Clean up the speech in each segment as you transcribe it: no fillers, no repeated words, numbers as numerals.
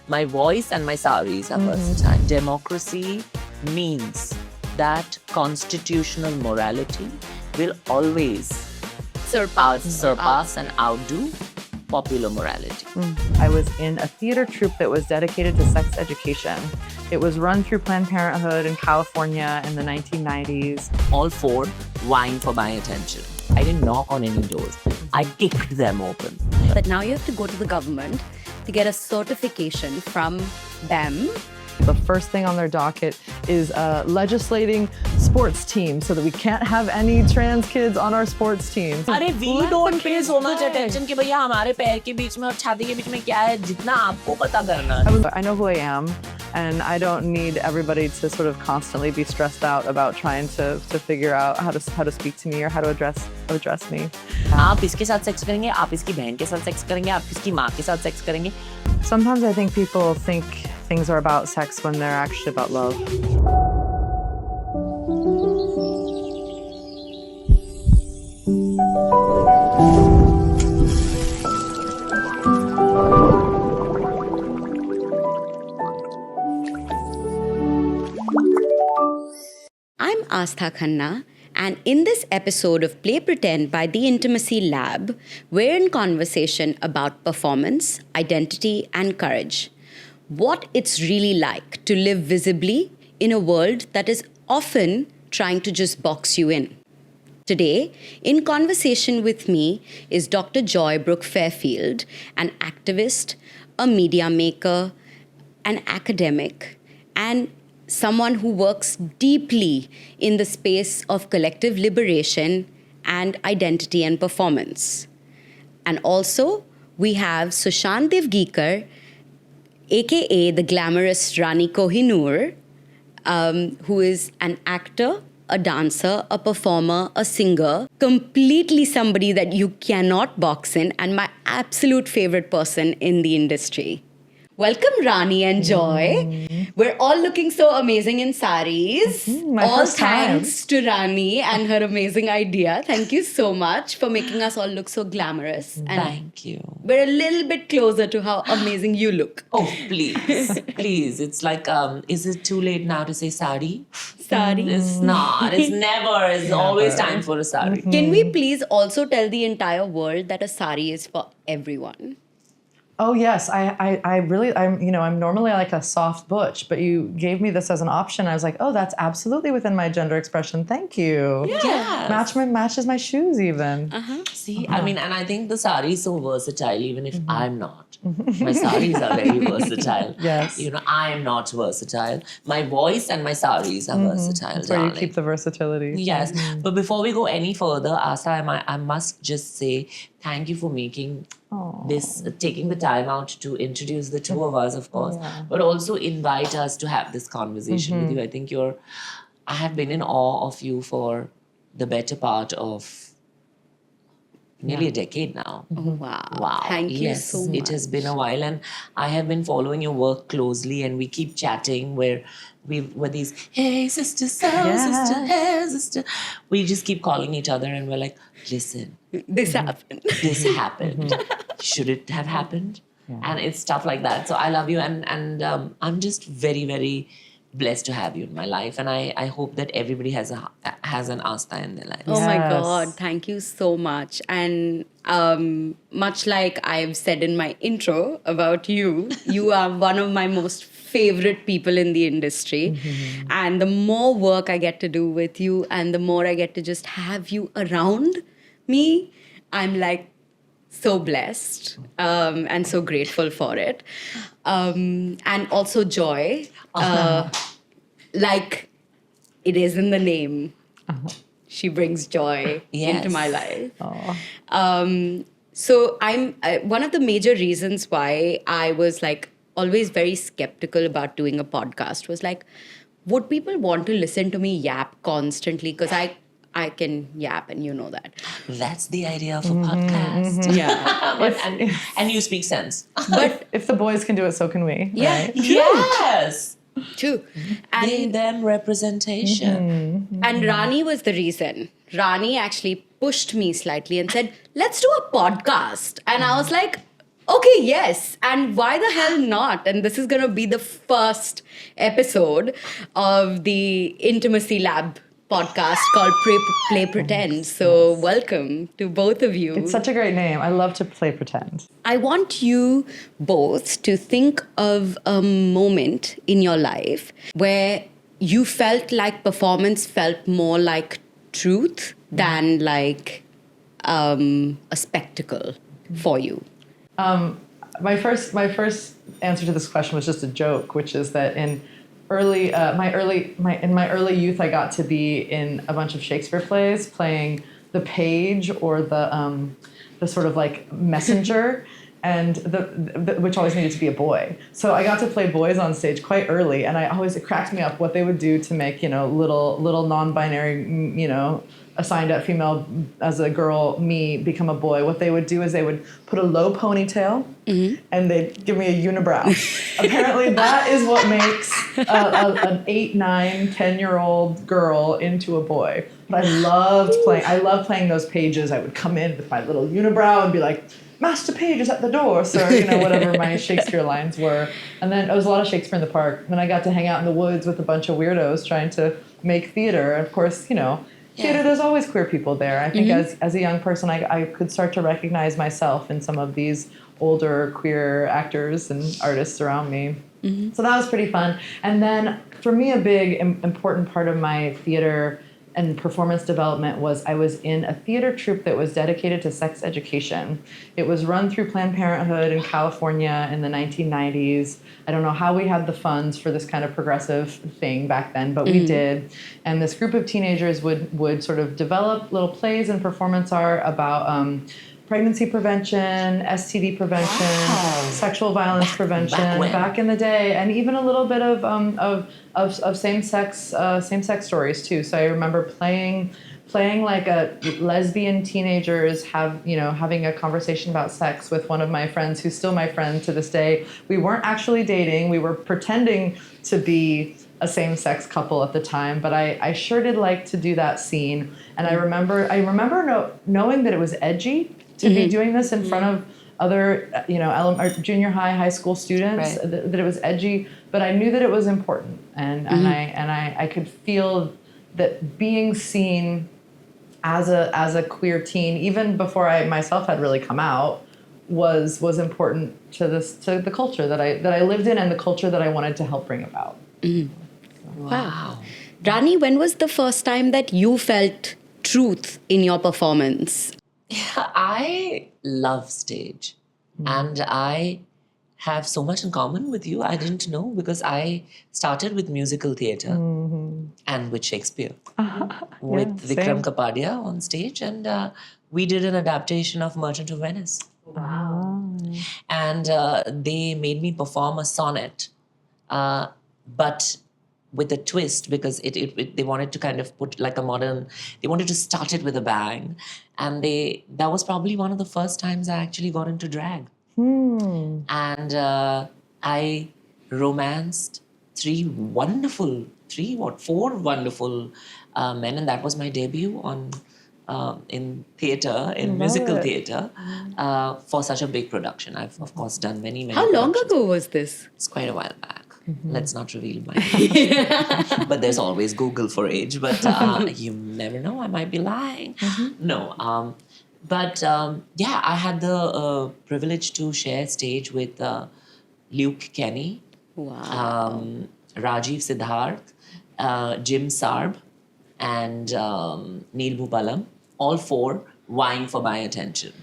My voice and my saris are versatile. Democracy means that constitutional morality will always surpass and outdo popular morality. I was in a theater troupe that was dedicated to sex education. It was run through Planned Parenthood in California in the 1990s. All four vying for my attention. I didn't knock on any doors. I kicked them open. But now you have to go to the government to get a certification from them. The first thing on their docket is legislating sports teams so that we can't have any trans kids on our sports teams. We don't pay so much attention कि भैया हमारे पैर के बीच में और छाती के बीच में क्या है जितना आपको पता करना है. I know who I am, and I don't need everybody to sort of constantly be stressed out about trying to figure out how to speak to me or how to address me. आप इसके साथ sex करेंगे, आप इसकी बहन के साथ sex करेंगे, आप इसकी माँ के साथ सेक्स करेंगे. Sometimes I think people think things are about sex when they're actually about love. I'm Aastha Khanna, and in this episode of Play Pretend by the Intimacy Lab, we're in conversation about performance, identity, and courage. What it's really like to live visibly in a world that is often trying to just box you in. Today, in conversation with me is Dr. Joy Brooke Fairfield, an activist, a media maker, an academic, and someone who works deeply in the space of collective liberation and identity and performance. And also, we have Sushant Divgikar, aka the glamorous Rani Ko-HE-Nur, who is an actor, a dancer, a performer, a singer, completely somebody that you cannot box in, and my absolute favorite person in the industry. Welcome, Rani and Joy. We're all looking so amazing in saris. All thanks to Rani and her amazing idea. Thank you so much for making us all look so glamorous. And Thank you. we're a little bit closer to how amazing you look. Oh, please. Please. It's like, is it too late now to say sari? Sari. It's not. It's never. It's always time for a sari. Can we please also tell the entire world that a sari is for everyone? Oh yes, I'm normally like a soft butch, but you gave me this as an option. I was like, oh, that's absolutely within my gender expression. Thank you. Yes. Matches my shoes even. See, I mean, and I think the sari is so versatile, even if I'm not. My saris are very versatile. Yes. You know, I am not versatile. My voice and my saris are versatile. That's where you darling. keep the versatility. Yes. But before we go any further, Aastha, I must just say thank you for making this, taking the time out to introduce the two of us, of course, but also invite us to have this conversation with you. I think I have been in awe of you for the better part of nearly a decade now. Oh, wow. Wow. Thank you so much. It has been a while, and I have been following your work closely, and we keep chatting where we were these, hey, sister, so, sister, hey, sister. We just keep calling each other, and we're like, listen. This happened. This happened. Should it have happened? Yeah. And it's stuff like that. So I love you, and I'm just very, very blessed to have you in my life, and I hope that everybody has an Aastha in their lives. Oh my God, thank you so much. And much like I've said in my intro about you, you are one of my most favorite people in the industry. And the more work I get to do with you and the more I get to just have you around me, I'm like so blessed and so grateful for it. And also Joy, like it is in the name. She brings joy into my life. So I'm one of the major reasons why I was like always very skeptical about doing a podcast was like, would people want to listen to me yap constantly? Because I can yap, and you know that. That's the idea of a podcast. Yeah. and you speak sense. But if the boys can do it, so can we. Yeah. Right? Yes. True. And them representation. And Rani was the reason. Rani actually pushed me slightly and said, let's do a podcast. And I was like, Okay, yes. And why the hell not? And this is going to be the first episode of the Intimacy Lab podcast called Play Pretend. So, welcome to both of you. It's such a great name. I love to play pretend. I want you both to think of a moment in your life where you felt like performance felt more like truth than like a spectacle for you. My first answer to this question was just a joke, which is that in my early youth, I got to be in a bunch of Shakespeare plays, playing the page or the sort of like messenger, and which always needed to be a boy. So I got to play boys on stage quite early, and it cracked me up what they would do to make little non-binary assigned at female as a girl, me, become a boy. What they would do is they would put a low ponytail and they'd give me a unibrow. Apparently that is what makes an 8, 9, 10-year-old girl into a boy. But I loved playing those pages. I would come in with my little unibrow and be like, Master Page is at the door, sir, whatever my Shakespeare lines were. And then it was a lot of Shakespeare in the Park. Then I got to hang out in the woods with a bunch of weirdos trying to make theater. And of course, theater, there's always queer people there. I think as a young person, I could start to recognize myself in some of these older queer actors and artists around me. So that was pretty fun. And then for me, a big important part of my theater and performance development was I was in a theater troupe that was dedicated to sex education. It was run through Planned Parenthood in California in the 1990s. I don't know how we had the funds for this kind of progressive thing back then, but we did. And this group of teenagers would sort of develop little plays and performance art about pregnancy prevention, STD prevention, sexual violence prevention back in the day, and even a little bit of same-sex stories too. So I remember playing like a lesbian teenagers having a conversation about sex with one of my friends who's still my friend to this day. We weren't actually dating. We were pretending to be a same-sex couple at the time, but I sure did like to do that scene. And I remember knowing that it was edgy to be doing this in front of other, junior high school students, right. that it was edgy, but I knew that it was important. And I could feel that being seen as a queer teen, even before I myself had really come out, was important to the culture that I lived in and the culture that I wanted to help bring about. Wow. Rani, when was the first time that you felt truth in your performance? I love stage, and I have so much in common with you. I didn't know, because I started with musical theatre and with Shakespeare with Vikram Kapadia on stage, and we did an adaptation of Merchant of Venice. Wow. And they made me perform a sonnet, but with a twist, because they wanted to kind of put like they wanted to start it with a bang. And that was probably one of the first times I actually got into drag. And I romanced four wonderful men, and that was my debut in theatre, in musical theatre, for such a big production. I've of course done many. How long ago was this? It's quite a while back. Let's not reveal my age. But there's always Google for age. But you never know. I might be lying. No. But I had the privilege to share stage with Luke Kenny, Rajiv Siddharth, Jim Sarb, and Neil Bhupalam. All four vying for my attention.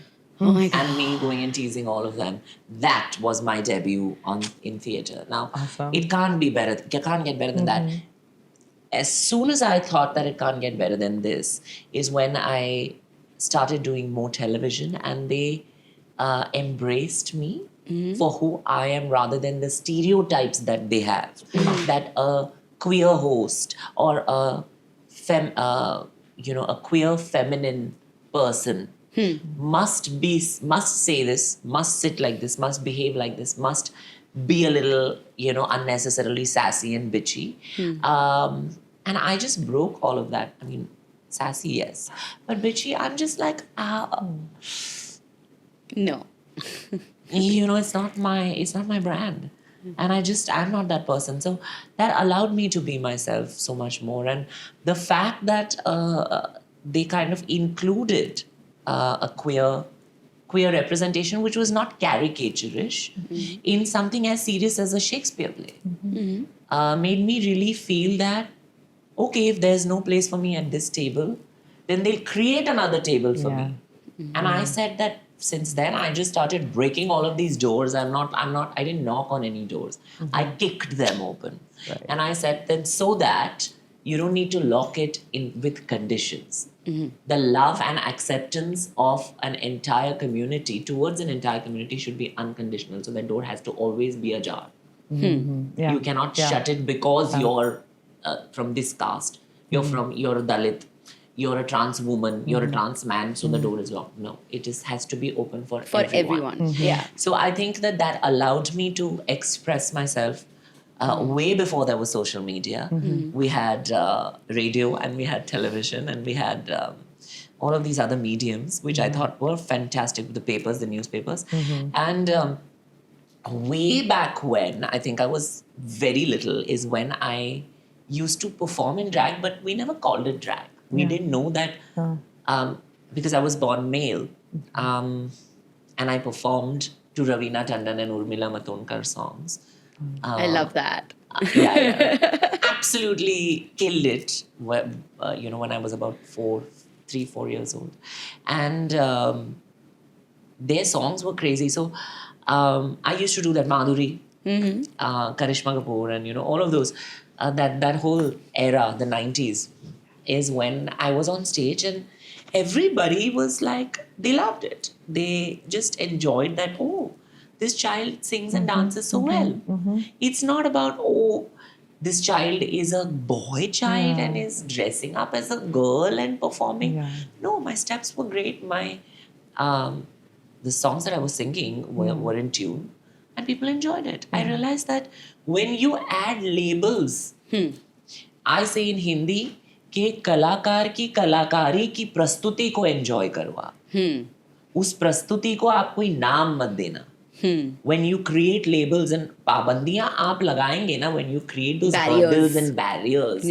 Oh my God. And me going and teasing all of them. That was my debut in theatre. Now, It can't be better. It can't get better than that. As soon as I thought that it can't get better than this is when I started doing more television, and they embraced me for who I am rather than the stereotypes that they have. That a queer host or a queer feminine person must say this, must sit like this, must behave like this, must be a little, unnecessarily sassy and bitchy. And I just broke all of that. I mean, sassy, yes. But bitchy, I'm just like, No. it's not my brand. And I'm not that person. So that allowed me to be myself so much more. And the fact that they kind of included a queer representation, which was not caricaturish, in something as serious as a Shakespeare play, made me really feel that, okay, if there's no place for me at this table, then they'll create another table for me. And I said that since then, I just started breaking all of these doors. I didn't knock on any doors. I kicked them open. Right. And I said then, so that you don't need to lock it in with conditions. The love and acceptance of an entire community towards an entire community should be unconditional. So the door has to always be ajar. Yeah. You cannot shut it because you're from this caste, you're a Dalit, you're a trans woman, you're a trans man, so the door is locked. No, it has to be open for everyone. Yeah. So I think that allowed me to express myself way before there was social media. We had radio and we had television and we had all of these other mediums, which I thought were fantastic, the papers, the newspapers. And way back when, I think I was very little, is when I used to perform in drag, but we never called it drag. We didn't know that because I was born male. And I performed to Ravina Tandon and Urmila Matondkar songs. I love that. Absolutely killed it, when I was about 4 years old. And their songs were crazy. So I used to do that, Madhuri, Karishma Kapoor, and all of those. That whole era, the 90s, is when I was on stage and everybody was like, they loved it. They just enjoyed that, oh, this child sings and dances so well. It's not about, oh, this child is a boy child and is dressing up as a girl and performing. No, my steps were great. My the songs that I was singing were in tune and people enjoyed it. I realized that when you add labels, I say in Hindi, कि कलाकार की कलाकारी की प्रस्तुति को enjoy करवा, उस प्रस्तुति को आप कोई नाम मत देना. When you create labels and पाबंदियां आप लगाएंगे ना, when you create those hurdles and barriers,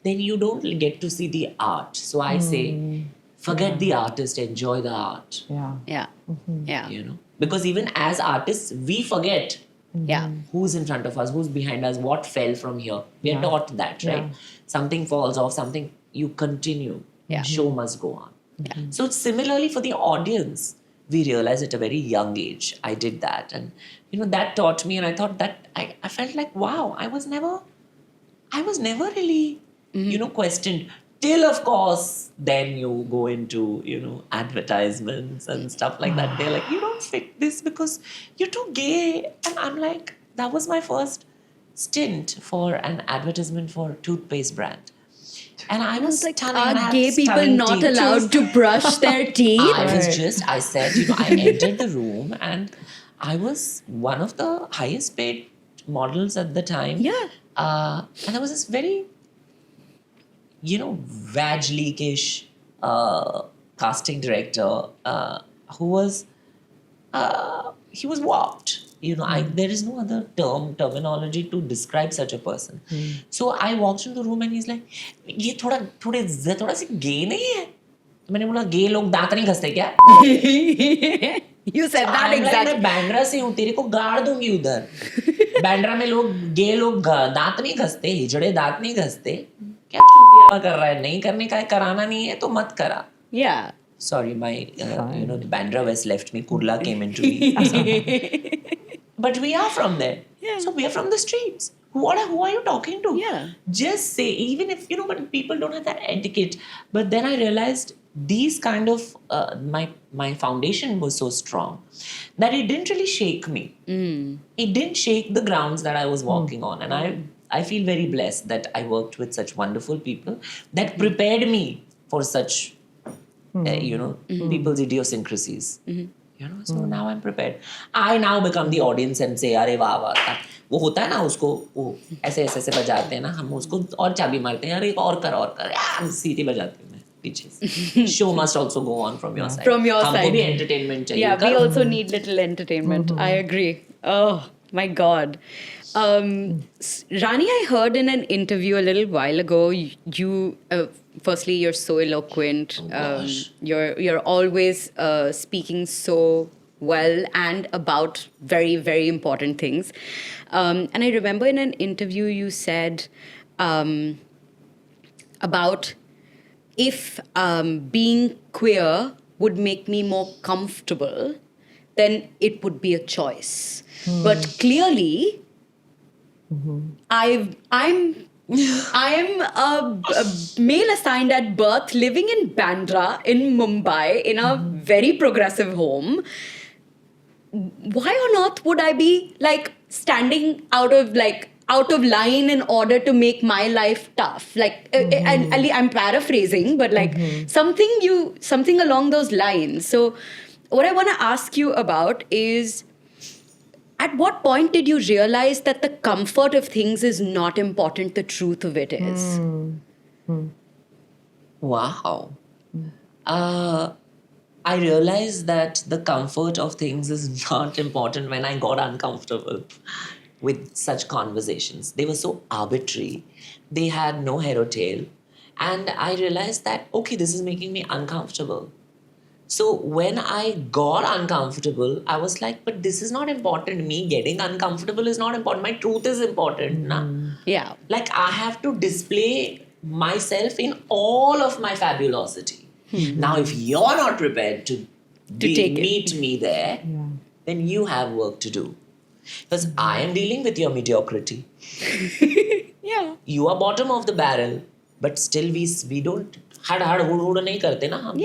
then you don't get to see the art. So I say, forget the artist, enjoy the art. Because even as artists, we forget who's in front of us, who's behind us, what fell from here. We are taught that, right? Something falls off, something, you continue. Show must go on. So similarly for the audience, we realized at a very young age, I did that. And, that taught me, and I thought that, I felt like, wow, I was never really, questioned. Till, of course, then you go into, advertisements and stuff like that. They're like, you don't fit this because you're too gay. And I'm like, that was my first stint for an advertisement for toothpaste brand. And I was like, are gay people not allowed to brush their teeth? I said, I entered the room and I was one of the highest paid models at the time. And there was this very, vag leakish casting director who was, he was warped. There is no other terminology to describe such a person. So I walked into the room and he's like, ये थोड़ा सी gay नहीं है? मैंने बोला, gay लोग दांत नहीं घसते क्या? You said that exactly. मैं बैंड्रा से हूँ, तेरे को गाड़ दूंगी उधर. बैंड्रा में gay लोग दांत नहीं घसते, हिजड़े दांत नहीं घसते. क्या चूतिया कर रहा है? नहीं करने का है, कराना नहीं है तो मत करा. Sorry, my the Bandra West left me. Kurla came into me. But we are from there. So we are from the streets. Who are you talking to? Just say, even if, but people don't have that etiquette. But then I realized these kind of, my foundation was so strong that it didn't really shake me. It didn't shake the grounds that I was walking on. And I feel very blessed that I worked with such wonderful people that prepared me for such, people's idiosyncrasies. So now I'm prepared. I now become the audience and say, अरे वाह वाह, वो होता है ना, उसको वो ऐसे बजाते हैं ना, हम उसको और चाबी मारते हैं, अरे और कर यार, सीटी बजाते हैं. bitches. Show must also go on from your side. From your हमको side. भी entertainment चाहिए. Yeah, we करो. also need little entertainment. I agree. Oh my God. Rani, I heard in an interview a little while ago, you firstly, you're so eloquent. gosh. You're always speaking so well and about very, very important things. And I remember in an interview you said about if being queer would make me more comfortable, then it would be a choice. But clearly, I am a male assigned at birth, living in Bandra in Mumbai in a very progressive home. Why on earth would I be like standing out of line in order to make my life tough? Like, and I'm paraphrasing, but like something along those lines. So, what I want to ask you about is, at what point did you realize that the comfort of things is not important, the truth of it is? Wow. I realized that the comfort of things is not important when I got uncomfortable with such conversations. They were so arbitrary. They had no head or tail. And I realized that, okay, this is making me uncomfortable. So when I got uncomfortable, I was like, but this is not important. Me getting uncomfortable is not important. My truth is important. Na? Yeah. Like I have to display myself in all of my fabulosity. Now, if you're not prepared to meet me there, then you have work to do. Because I am dealing with your mediocrity. Yeah. You are bottom of the barrel, but still we don't हड़ हड़ हुड़ हुड़ नहीं करते ना हम.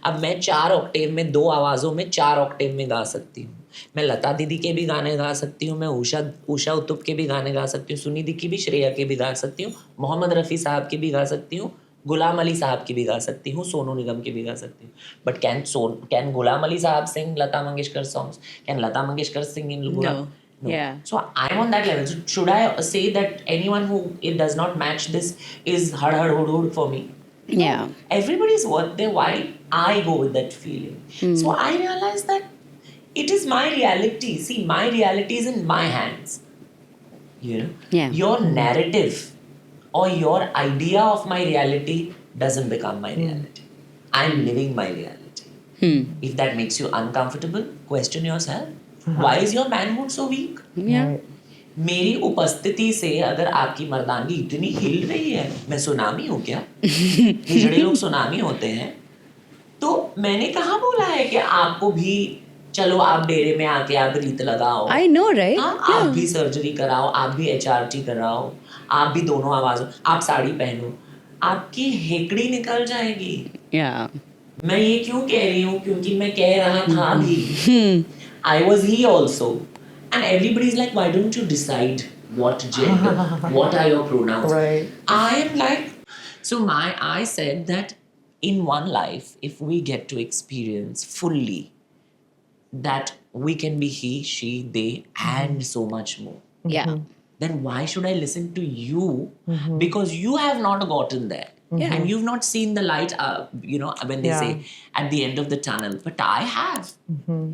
अब मैं 4 Octave में 2 आवाज़ों में 4 ऑक्टेव में गा सकती हूँ. मैं लता दीदी के भी गाने गा सकती हूँ, मैं उषा उत्तुप के भी गाने गा सकती हूँ, सुनिधि की भी, श्रेया के भी गा सकती हूँ, मोहम्मद रफ़ी साहब की भी गा सकती हूँ, गुलाम अली साहब की भी गा सकती हूँ, सोनू निगम की भी गा सकती हूँ. But can गुलाम अली साहब sing Lata Mangeshkar songs? Can Lata Mangeshkar sing in Gulam? No. Yeah. So I'm on that level. So should I say that anyone who it does not match this is hard hud for me? Yeah. No. Everybody's worth their while. I go with that feeling. So I realized that it is my reality. See, my reality is in my hands. You know? Yeah. Your narrative or your idea of my reality doesn't become my reality. I'm living my reality. If that makes you uncomfortable, question yourself. Why is your manhood so weak? Yeah. मेरी उपस्थिति से अगर आपकी मर्दानगी इतनी हिल रही है, मैं tsunami हूँ क्या? हिजड़े लोग सुनामी होते हैं. तो मैंने कहाँ बोला है कि आपको भी चलो आप डेरे में आके आप रीत लगाओ. I know, right? हाँ, आप भी सर्जरी कराओ, आप भी HRT कराओ, आप भी दोनों आवाज़ों, आप साड़ी पहनो, आपकी हेकड़ी निकल जाएगी. Yeah. मैं ये क्यों कह रही हूँ? क्योंकि मैं कह रहा था भी. I was he also. And everybody's like, why don't you decide what gender, what are your pronouns? Right. I am like, so I said that in one life, if we get to experience fully that we can be he, she, they, and so much more, Yeah. then why should I listen to you? Because you have not gotten there. Yeah. And you've not seen the light, when they say at the end of the tunnel. But I have.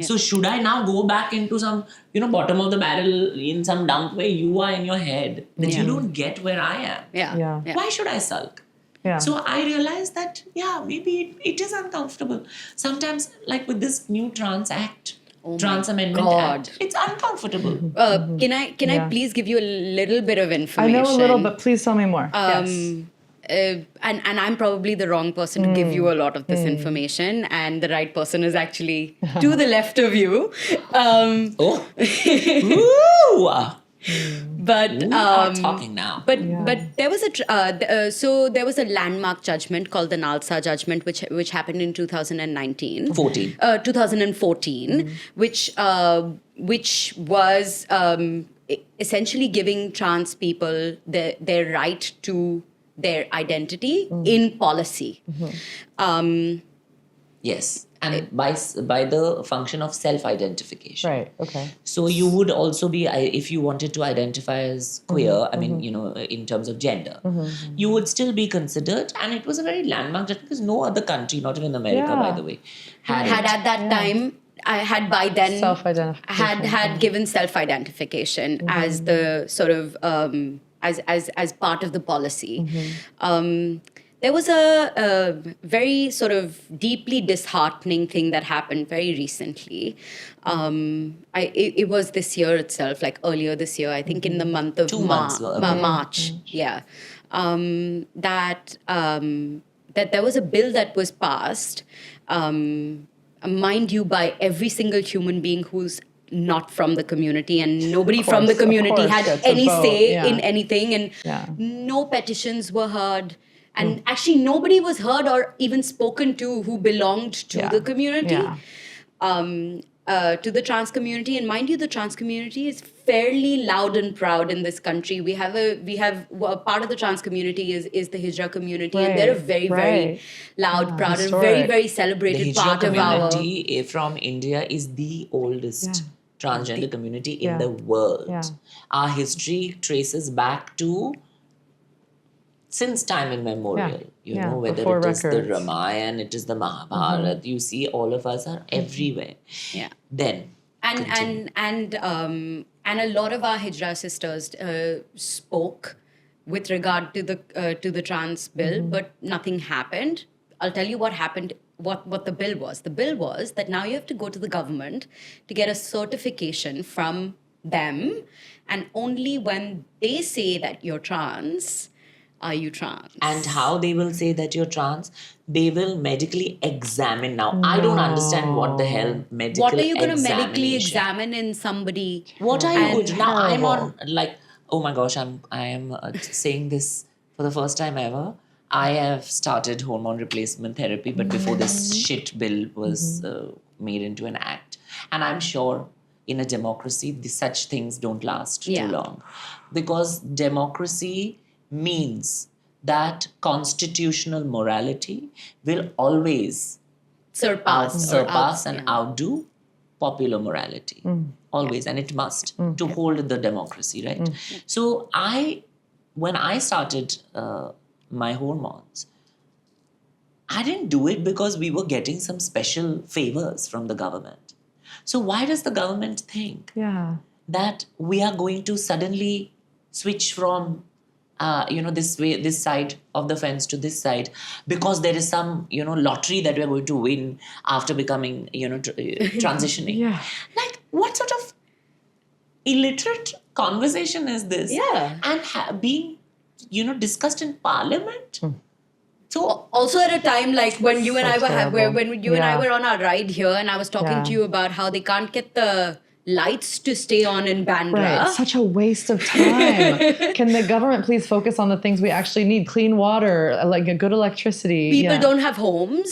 So should I now go back into some, bottom of the barrel in some dump where you are in your head that you don't get where I am? Yeah. Why should I sulk? Yeah. So I realized that, maybe it is uncomfortable. Sometimes, like with this new Trans Act, Trans Amendment Act, it's uncomfortable. Can I please give you a little bit of I information? know a little, but please tell me more. Yes. And I'm probably the wrong person to give you a lot of this information, and the right person is actually to the left of you. Oh. Ooh. But We are talking now. But there was there was a landmark judgment called the Nalsa judgment, which happened in 2019. 2014, which was essentially giving trans people their right to their identity in policy. Yes. And by the function of self-identification. Right. Okay. So you would also be, if you wanted to identify as queer, I mean, in terms of gender, you would still be considered. And it was a very landmark just because no other country, not even America, by the way, had at that time, I had by then Self-identification. given self-identification as the sort of as part of the policy. There was a very sort of deeply disheartening thing that happened very recently. It was this year itself, like earlier this year, I think in the month of 2 months ago. March. Yeah, that there was a bill that was passed, mind you, by every single human being who's not from the community, and nobody from the community had any say in anything, and no petitions were heard. And actually, nobody was heard or even spoken to who belonged to the community, to the trans community. And mind you, the trans community is fairly loud and proud in this country. We have part of the trans community is the Hijra community, and they're a very, very loud, proud, and very, very celebrated the part of our community from India is the oldest transgender community in the world. Yeah. Our history traces back to since time immemorial, whether before it is the records. Ramayana, it is the Mahabharata, you see all of us are everywhere. Yeah. Then and a lot of our Hijra sisters spoke with regard to the trans bill, but nothing happened. I'll tell you what happened. What the bill was. The bill was that now you have to go to the government to get a certification from them, and only when they say that you're trans are you trans. And how they will say that you're trans, they will medically examine. Now, I don't understand what the hell medical What are you going to examination. medically examine in somebody? What are you going to? Now, I'm on, like, oh my gosh, I am saying this for the first time ever. I have started hormone replacement therapy, but before this shit bill was made into an act. And I'm sure in a democracy, such things don't last too long. Because democracy means that constitutional morality will always surpass and outdo popular morality. Always, and it must, to hold the democracy, right? So when I started my hormones, I didn't do it because we were getting some special favors from the government. So why does the government think that we are going to suddenly switch from this side of the fence to this side because there is some lottery that we are going to win after becoming transitioning? Like, what sort of illiterate conversation is this? And being discussed in parliament. So also at a time like when you and I were on our ride here, and I was talking to you about how they can't get the lights to stay on in Bandra. Right. Such a waste of time. Can the government please focus on the things we actually need? Clean water, like a good electricity. People don't have homes.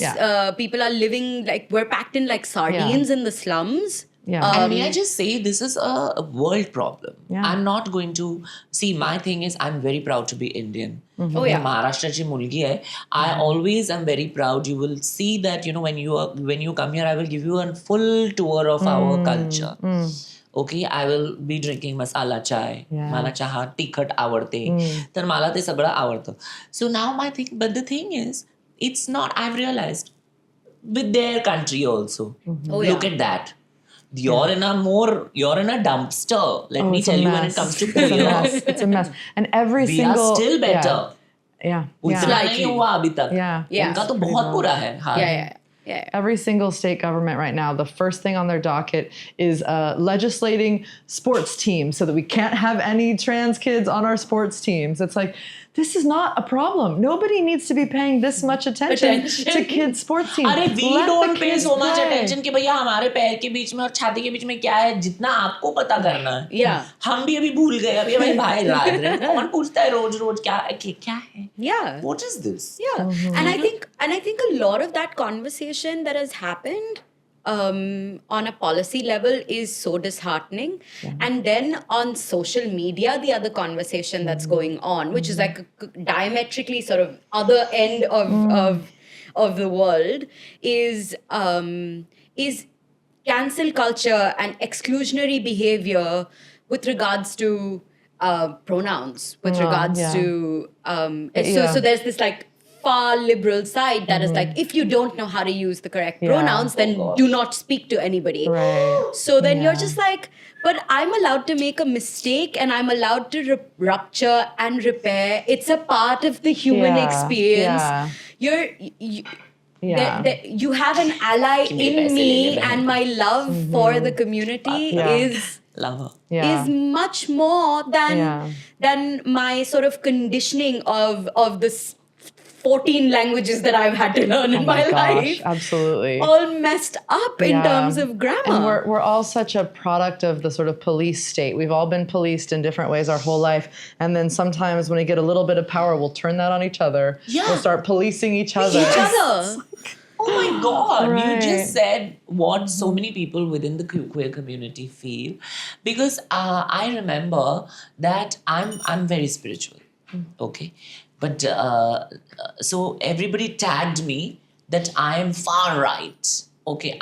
People are living like we're packed in like sardines in the slums. And may I just say, this is a world problem. I'm not going to see. My thing is, I'm very proud to be Indian. Maharashtrachi mulgi hai. I always am very proud. You will see that when you come here, I will give you a full tour of our culture. Okay, I will be drinking masala chai. Mala chaha tikhat आवडते. तर मला ते सगळं आवडतं. So now but the thing is, it's not. I've realized with their country also. Look at that. You're in a dumpster. Let me tell you, when it comes to queer. It's a mess. And every we single... are still better. उतना नहीं हुआ अभी तक. उनका तो बहुत बुरा है. Every single state government right now, the first thing on their docket is legislating sports teams so that we can't have any trans kids on our sports teams. It's like, this is not a problem. Nobody needs to be paying this much attention to kids' sports teams. अरे we don't pay so much attention कि भैया हमारे पैर के बीच में और छाती के बीच में क्या है, जितना आपको पता करना है. हम भी अभी भूल गए. अभी हमारे भाई रात रहे. कौन पूछता है रोज क्या है? What is this? And I think a lot of that conversation that has happened on a policy level is so disheartening. And then on social media, the other conversation that's going on, which is like a diametrically sort of other end of the world is cancel culture and exclusionary behavior with regards to pronouns, with regards to so there's this like far liberal side that is like, if you don't know how to use the correct pronouns, then do not speak to anybody. Right. So then you're just like, but I'm allowed to make a mistake and I'm allowed to rupture and repair. It's a part of the human experience. You have an ally in me, and my love for the community is much more than my sort of conditioning of this 14 languages that I've had to learn in my life. Absolutely. All messed up in terms of grammar. And we're all such a product of the sort of police state. We've all been policed in different ways our whole life. And then sometimes when we get a little bit of power, we'll turn that on each other. Yeah. We'll start policing each other. Oh my God, Right. you just said what so many people within the queer community feel. Because I remember that I'm very spiritual, okay? But so everybody tagged me that I am far right, okay?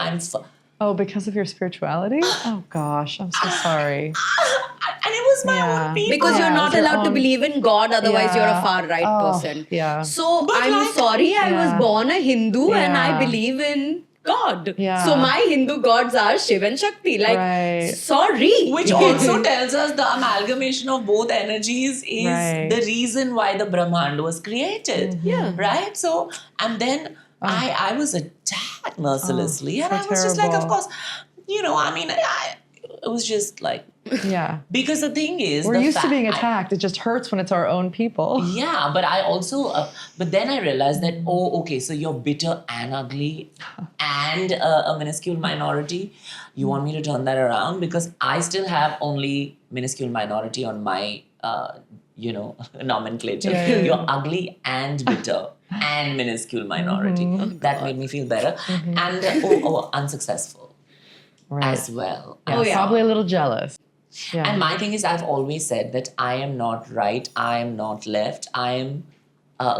Oh, because of your spirituality? Oh gosh, I'm so sorry. And it was my own people. Because you're not allowed to believe in God, otherwise you're a far right person. Yeah. So But I'm like- sorry, I was born a Hindu and I Yeah. believe in God. Yeah. So my Hindu gods are Shiv and Shakti. Like, Right. sorry. Which also tells us the amalgamation of both energies is Right. the reason why the Brahmand was created. Yeah. Right? So, and then I was attacked mercilessly. And so I was just like, of terrible. course, it was just like, Yeah. because the thing is, We're the used to being fact- attacked. It just hurts when it's our own people. Yeah, but I also, but then I realized that, okay, so you're bitter and ugly and a minuscule minority. You want me to turn that around? Because I still have only minuscule minority on my, nomenclature. Yeah. You're ugly and bitter and minuscule minority. That made me feel better. And unsuccessful as well. Probably a little jealous. Yeah. And my thing is, I've always said that I am not right, I am not left, I am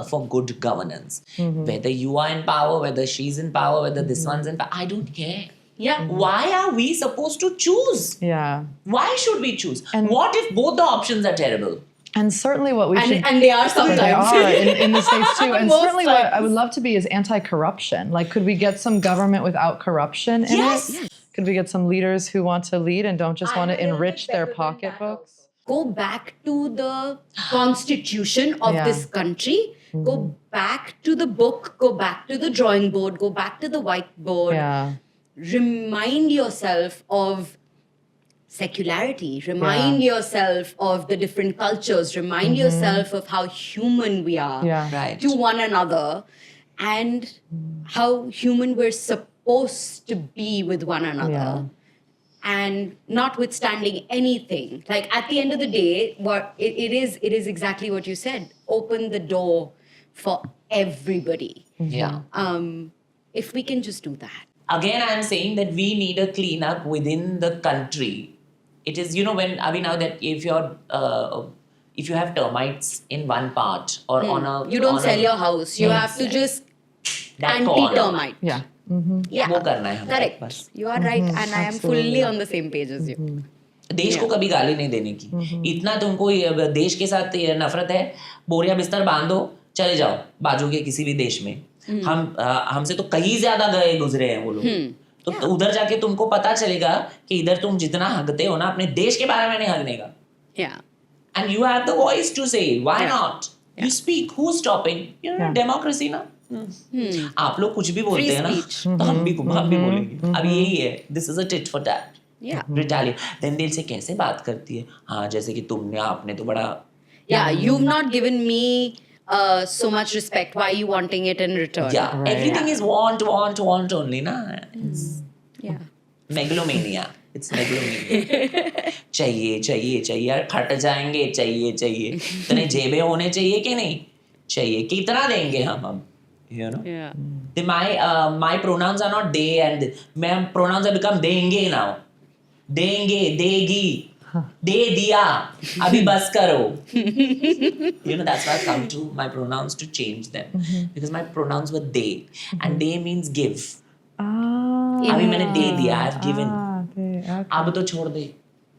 for good governance. Whether you are in power, whether she's in power, whether this one's in power, I don't care. Yeah. Why are we supposed to choose? Yeah. Why should we choose? And- What if both the options are terrible? And certainly what we should... And they are sometimes. They are in the States too. And Most certainly what times. I would love to be is anti-corruption. Like, could we get some government without corruption in Yes. it? Could we get some leaders who want to lead and don't just want to enrich their pocketbooks? Go back to the constitution of this country. Go back to the book. Go back to the drawing board. Go back to the whiteboard. Yeah. Remind yourself of secularity. Remind yourself of the different cultures. Remind yourself of how human we are Yeah. Right. to one another and how human we're supposed to be with one another. Yeah. And notwithstanding anything, like at the end of the day, what it is exactly what you said. Open the door for everybody. Yeah. If we can just do that. Again, I'm saying that we need a cleanup within the country. It is, now that if you have termites in one part or on a... You don't on sell a- your house. You have to just that corner. anti-termite. Yeah. Yeah. वो करना है हमें Correct. बस. You are right, and I am fully on the same page as you. देश को कभी गाली नहीं देने की. इतना तुमको देश के साथ नफरत है, बोरिया बिस्तर बांधो, चले जाओ बाजू के किसी भी देश में. हमसे तो कहीं ज्यादा गए गुजरे हैं वो लोग. तो उधर जाके तुमको पता चलेगा कि इधर तुम जितना हकते हो ना अपने देश के बारे में नहीं हकने का. Yeah. And you have the voice to say, why not? You speak, who's stopping? Democracy ना. आप लोग कुछ भी बोलते हैं ना, तो हम भी बोलेंगे. अब यही है. This is a tit for tat. Yeah. Retaliate. Then they'll say कैसे बात करती है? हाँ, जैसे कि तुमने आपने तो बड़ा. Yeah, you've not given me so much respect. Why are you wanting it in return? Yeah, everything is want only ना. Yeah. Megalomania. It's megalomania. चाहिए फट जाएंगे चाहिए इतने जेबे होने चाहिए कि नहीं चाहिए कितना देंगे हम अब Yeah. my pronouns are not they and my pronouns have become देंगे now देंगे देगी De diya, abhi bas karo. That's why I've come to my pronouns to change them. Because my pronouns were they. And they means give. अभी मैंने दे दिया, I've given. अब तो छोड़ दे.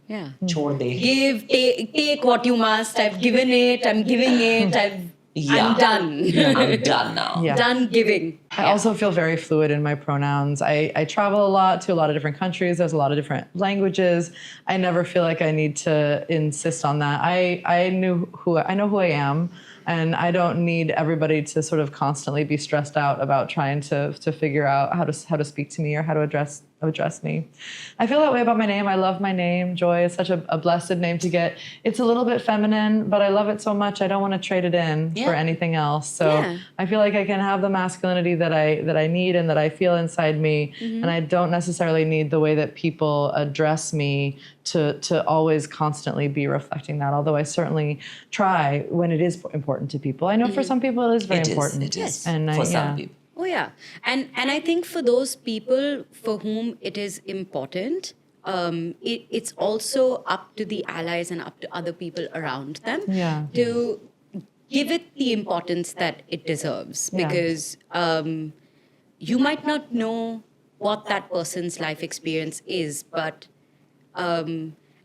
Yeah. छोड़ दे. Give, take what you must. I've given it. I'm giving it. I'm done. I'm done now. Yeah. Done giving. I also feel very fluid in my pronouns. I travel a lot to a lot of different countries. There's a lot of different languages. I never feel like I need to insist on that. I know who I am, and I don't need everybody to sort of constantly be stressed out about trying to figure out how to speak to me or how to address me. I feel that way about my name. I love my name. Joy is such a blessed name to get. It's a little bit feminine, but I love it so much. I don't want to trade it in for anything else. So I feel like I can have the masculinity that I need and that I feel inside me, and I don't necessarily need the way that people address me to always constantly be reflecting that. Although I certainly try when it is important to people. I know for some people it is very important. It is. And for some people. Oh yeah, and I think for those people for whom it is important, it's also up to the allies and up to other people around them to give it the importance that it deserves. Because you might not know what that person's life experience is, but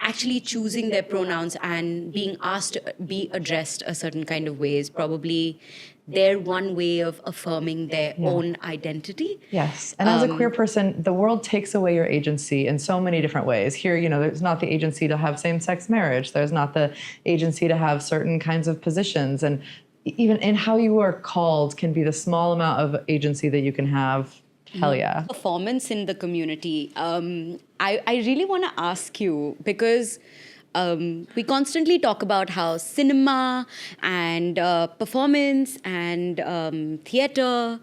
actually choosing their pronouns and being asked to be addressed a certain kind of way is probably their one way of affirming their own identity. Yes. And as a queer person, the world takes away your agency in so many different ways. Here, there's not the agency to have same-sex marriage. There's not the agency to have certain kinds of positions. And even in how you are called can be the small amount of agency that you can have. Hell yeah. Performance in the community. I really want to ask you, because we constantly talk about how cinema and performance and theater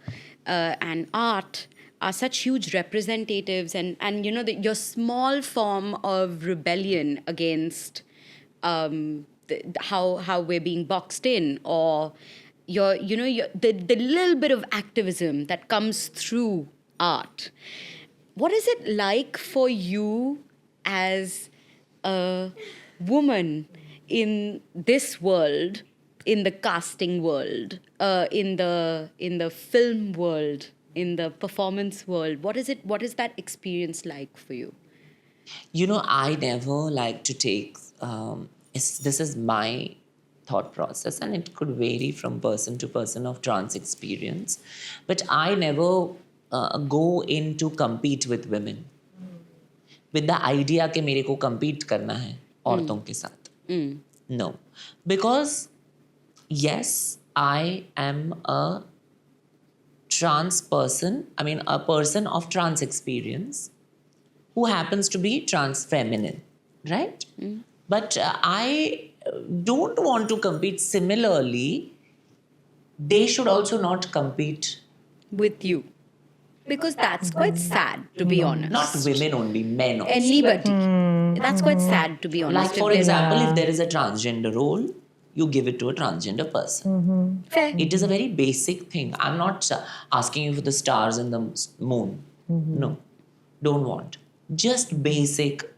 and art are such huge representatives, and your small form of rebellion against how we're being boxed in, or the little bit of activism that comes through art. What is it like for you as a woman in this world, in the casting world, in the film world, in the performance world? What is that experience like for you? I never like to take, this is my thought process, and it could vary from person to person of trans experience, but I never go in to compete with women with the idea कि मेरे को compete करना है औरतों के साथ. No, because yes, I am a trans person. I mean, a person of trans experience who happens to be trans feminine, right? But I don't want to compete. Similarly, they should also not compete with you, because that's quite sad, to be honest. Not women only, men also. Anybody. That's quite sad, to be honest. Like, for example, if there is a transgender role, you give it to a transgender person. Fair. It is a very basic thing. I'm not asking you for the stars and the moon. No, don't want. Just basic.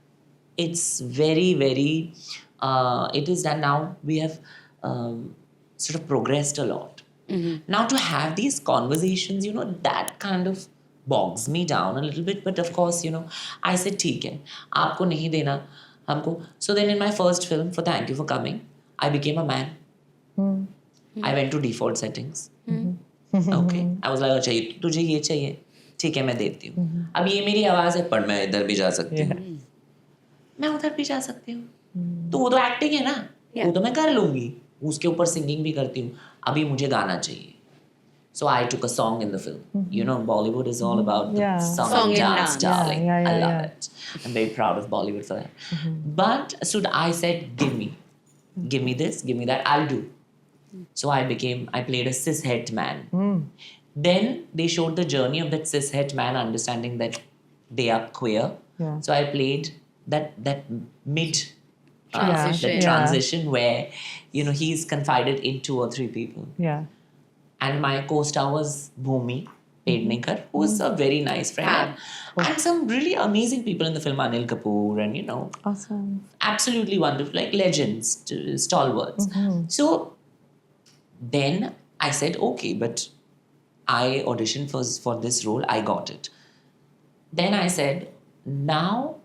It's very, very, it is that now we have sort of progressed a lot. Now to have these conversations, that kind of bogs me down a little bit. But of course, I said, ठीक है, आपको नहीं देना हमको. So then in my first film, for Thank You for Coming, I became a man. I went to default settings. Okay. I was like, अच्छा तुझे ये चाहिए, ठीक है मैं देती हूँ. अब ये मेरी आवाज़ है, पर मैं इधर भी जा सकती हूँ, मैं उधर भी जा सकती हूँ. तो वो तो एक्टिंग है ना, वो तो मैं कर लूँगी. उसके ऊपर सिंगिंग भी करती हूँ. अभी मुझे गाना चाहिए. So I took a song in the film. Bollywood is all about the song and dance, darling. I love it. I'm very proud of Bollywood for that. But so I said, give me this, give me that, I'll do. So I played a cishet man. Then they showed the journey of that cishet man, understanding that they are queer. So I played that mid transition where, he's confided in 2 or 3 people. And my co-star was Bhumi, Pednekar, who is a very nice friend. And some really amazing people in the film, Anil Kapoor, and Awesome. absolutely wonderful, like legends, stalwarts. So then I said, okay, but I auditioned for this role, I got it. Then I said, now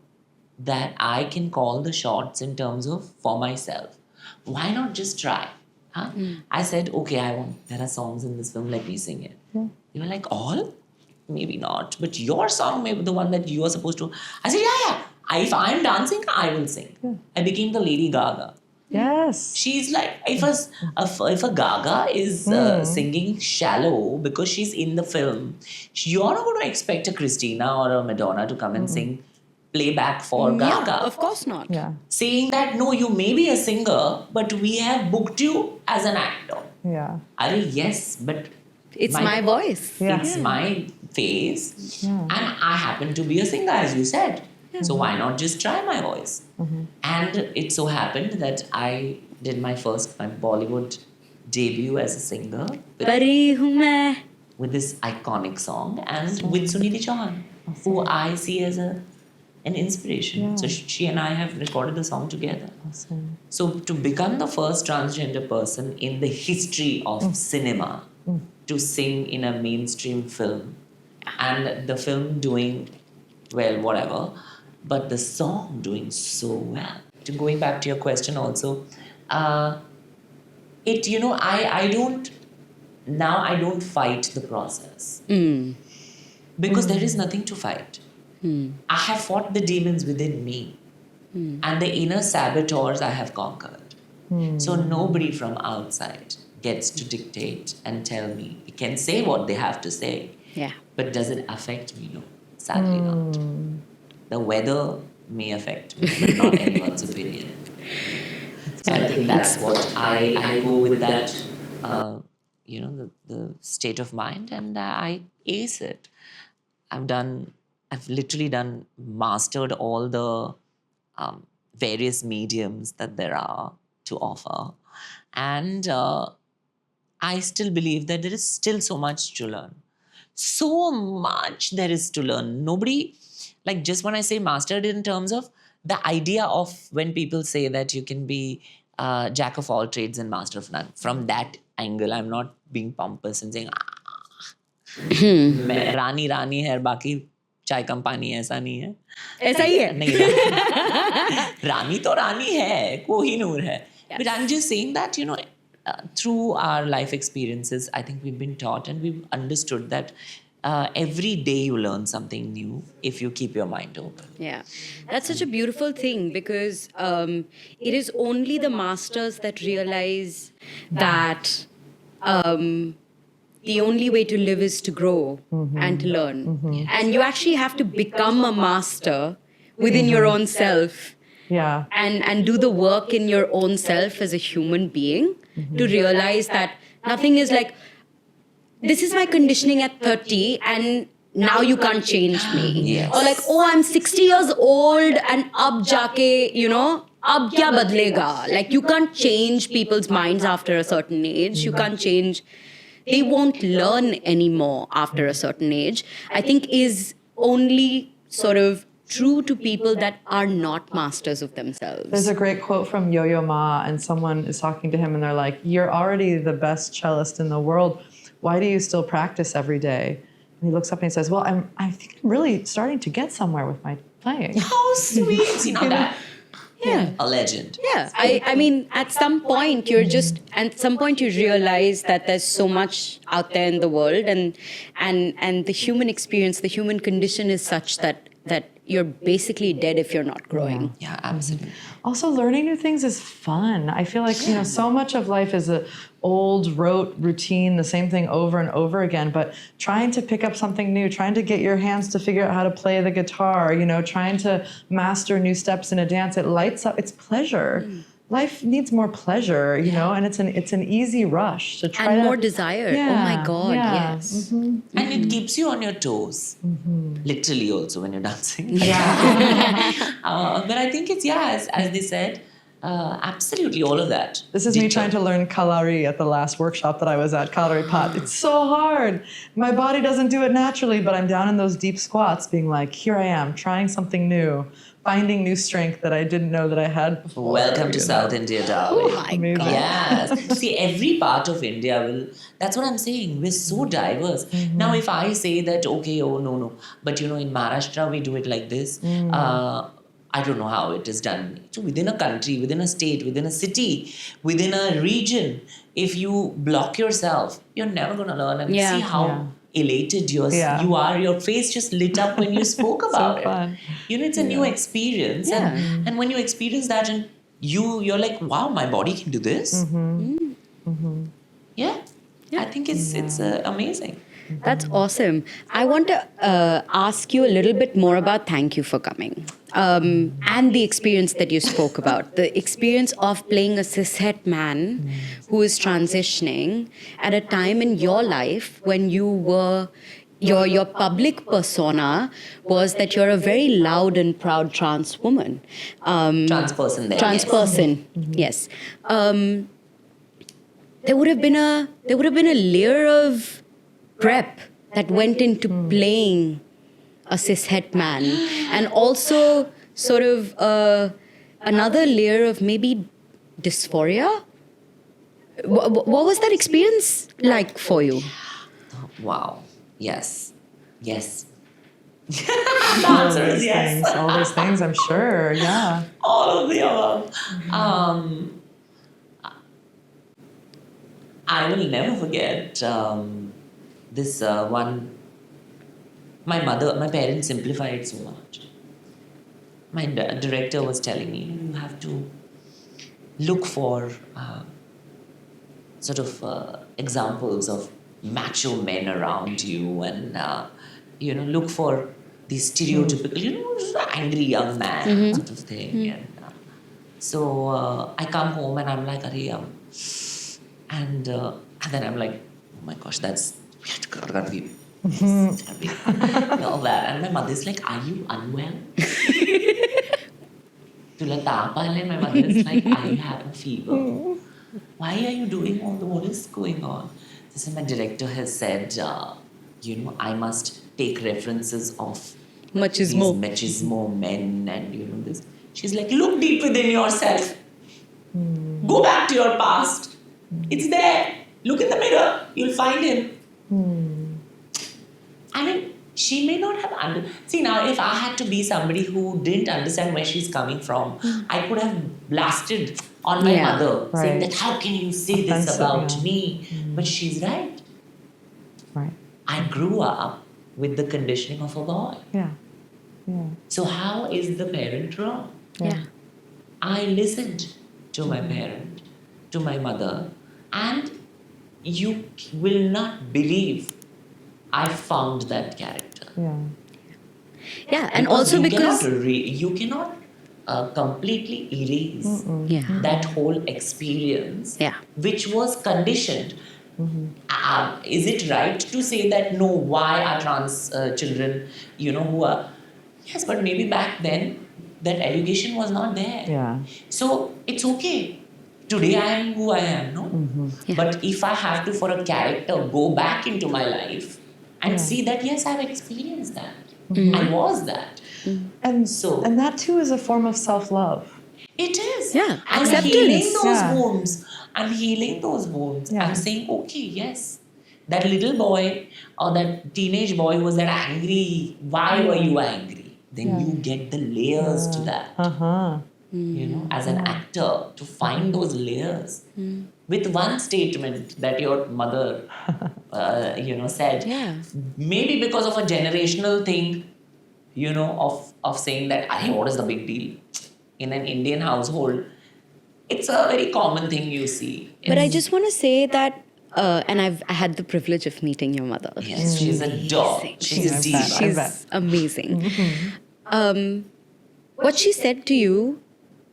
that I can call the shots in terms of for myself, why not just try? Huh? I said, okay, there are songs in this film, let me sing it. They were like, all? Maybe not, but your song may be the one that you are supposed to. I said, yeah. If I'm dancing, I will sing. I became the Lady Gaga. Yes. She's like, if a Gaga is singing Shallow because she's in the film, you're not going to expect a Christina or a Madonna to come and sing playback for Gaga. Of course not. Yeah. Saying that, no, you may be a singer, but we have booked you as an actor. Yeah. Yes, but It's my voice. Yeah. it's my face, and I happen to be a singer, as you said. So why not just try my voice? And it so happened that I did my Bollywood debut as a singer Pari hu main. with this iconic song, and with Sunidhi Chauhan, who I see as an inspiration. So she and I have recorded the song together. Awesome. So to become the first transgender person in the history of cinema to sing in a mainstream film, and the film doing well, whatever, but the song doing so well. To going back to your question also, I don't fight the process because there is nothing to fight. I have fought the demons within me, and the inner saboteurs I have conquered. So nobody from outside gets to dictate and tell me. They can say what they have to say, but does it affect me? No, sadly not. The weather may affect me, but not anyone's opinion. So I think that's what I go with that, the state of mind, and I ace it. I've literally mastered all the various mediums that there are to offer. And I still believe that there is still so much to learn. So much there is to learn. Nobody, like just when I say mastered in terms of the idea of when people say that you can be jack of all trades and master of none. From that angle, I'm not being pompous and saying, मैं रानी है और बाकी चाय कम पानी ऐसा नहीं है. ऐसा ही है. नहीं, रानी तो रानी है, कोहिनूर है. But I'm just saying that, through our life experiences, I think we've been taught and we've understood that every day you learn something new if you keep your mind open. Yeah, that's such a beautiful thing because it is only the masters that realize that the only way to live is to grow and to learn. And you actually have to become a master within your own self. Yeah. And do the work in your own self as a human being to realize that nothing is like, this is my conditioning at 30 and now you can't change me. Yes. Or like, oh, I'm 60 years old and ab jaake, ab kya badlega? Like, you can't change people's minds after a certain age. You can't change. They won't learn anymore after a certain age. I think is only sort of true to people that are not masters of themselves. There's a great quote from Yo-Yo Ma, and someone is talking to him and they're like, you're already the best cellist in the world. Why do you still practice every day? And he looks up and he says, well, I think I'm really starting to get somewhere with my playing. How sweet. That. Yeah. A legend. Yeah. I mean, at some point you realize that there's so much out there in the world and the human experience, the human condition is such that you're basically dead if you're not growing. Yeah, absolutely. Also, learning new things is fun. I feel like, so much of life is a old rote routine, the same thing over and over again, but trying to pick up something new, trying to get your hands to figure out how to play the guitar, trying to master new steps in a dance, it lights up, it's pleasure. Life needs more pleasure, and it's an easy rush to try and more desire. Yeah, oh my God, yeah. yes. And it keeps you on your toes. Literally also when you're dancing. Yeah. But I think it's, as they said, Absolutely, all of that. This is me trying to learn kalari at the last workshop that I was at, kalari pot. It's so hard. My body doesn't do it naturally, but I'm down in those deep squats being like, here I am, trying something new, finding new strength that I didn't know that I had before. Welcome to South India, darling. Oh my Amazing. God. Yes. See, every part of India will, that's what I'm saying. We're so diverse. Now, if I say that, okay, oh, no. But, in Maharashtra, we do it like this. I don't know how it is done. So within a country, within a state, within a city, within a region, if you block yourself, you're never going to learn. And see how elated you are. Your face just lit up when you spoke about it. Fun. It's a new experience. Yeah. And when you experience that, and you're like, wow, my body can do this. Yeah. I think it's amazing. That's awesome. I want to ask you a little bit more about thank you for coming. And the experience that you spoke about, the experience of playing a cishet man who is transitioning at a time in your life when you were, your public persona was that you're a very loud and proud trans woman. Trans person there. Trans yes. person, yes. There would have been a layer of prep that went into playing a cishet man, and also sort of another layer of maybe dysphoria. What was that experience like for you? Wow. Yes. The answer is yes. All these things, I'm sure. Yeah. All of the above. I will never forget this one. My parents simplified so much. My director was telling me, you have to look for examples of macho men around you, and look for these stereotypical, angry young man sort of thing. And so I come home and I'm like, and then I'm like, oh my gosh, we have to gotta be. All that. And my mother's like, are you unwell? My mother's like, are you having fever? Why are you doing what is going on? This is my director has said, I must take references of Machismo. these machismo men and this. She's like, look deep within yourself. Go back to your past. It's there. Look in the mirror. You'll find him. I mean, she may not have See, now, if I had to be somebody who didn't understand where she's coming from, I could have blasted on my mother, saying that, how can you say this about me? But she's right. Right. I grew up with the conditioning of a boy. Yeah. So how is the parent wrong? Yeah. I listened to my parent, to my mother, and you will not believe I found that character. Yeah, and also because you cannot completely erase that whole experience, which was conditioned. Is it right to say that no? Why are trans children, who are? Yes, but maybe back then that education was not there. Yeah. So it's okay. Today I am who I am, no? But if I have to, for a character, go back into my life and see that, yes, I've experienced that. I was that. And that too is a form of self-love. It is. Yeah, I'm acceptance. healing those wounds. Yeah. I'm saying, okay, yes. That little boy or that teenage boy was that angry. Why were you angry? Then you get the layers to that. As an actor, to find those layers. With one statement that your mother, said. Yeah. Maybe because of a generational thing, of saying that, what is the big deal? In an Indian household, it's a very common thing you see. But I just want to say that, and I had the privilege of meeting your mother. Yes, she's a dog. She's a diva. She's amazing. What she said to you,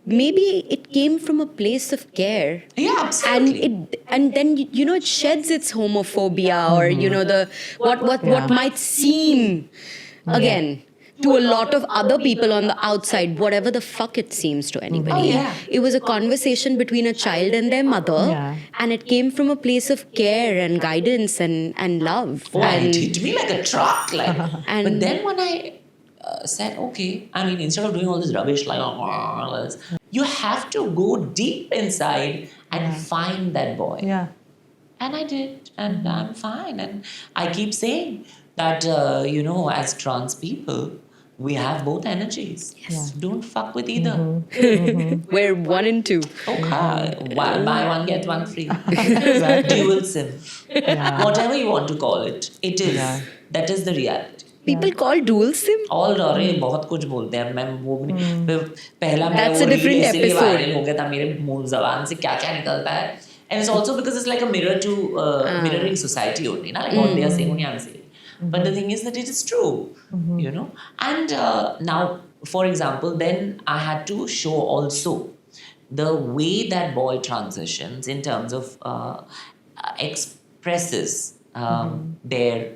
maybe it came from a place of care. Yeah, absolutely. And then it sheds its homophobia or the what might seem again. to a lot of other people on the outside, whatever the fuck it seems to anybody. Oh, yeah. It was a conversation between a child and their mother, Yeah. and it came from a place of care and guidance and love. Oh, and and it hit me like a truck. Like, And- but then when I said, okay, I mean, instead of doing all this rubbish, like, all this, you have to go deep inside and find that boy. Yeah. And I did, and I'm fine. And I keep saying that, as trans people, we have both energies. Yes. Don't fuck with either. We're 1 and 2. Okay. Buy one, get one free. Exactly. Dual sim. Yeah. Whatever you want to call it, it is. Yeah. That is the reality. People call dual sim? All अरे बहुत कुछ बोलते हैं मैं वो भी नहीं फिर पहला मैं That's वो a different रील इसलिए episode. वायरल हो गया था मेरे मुंह जबान से क्या क्या निकलता है and it's also because it's like a mirror to mirroring society only ना like what they are saying only I'm saying but the thing is that it is true and now for example then I had to show also the way that boy transitions in terms of expresses their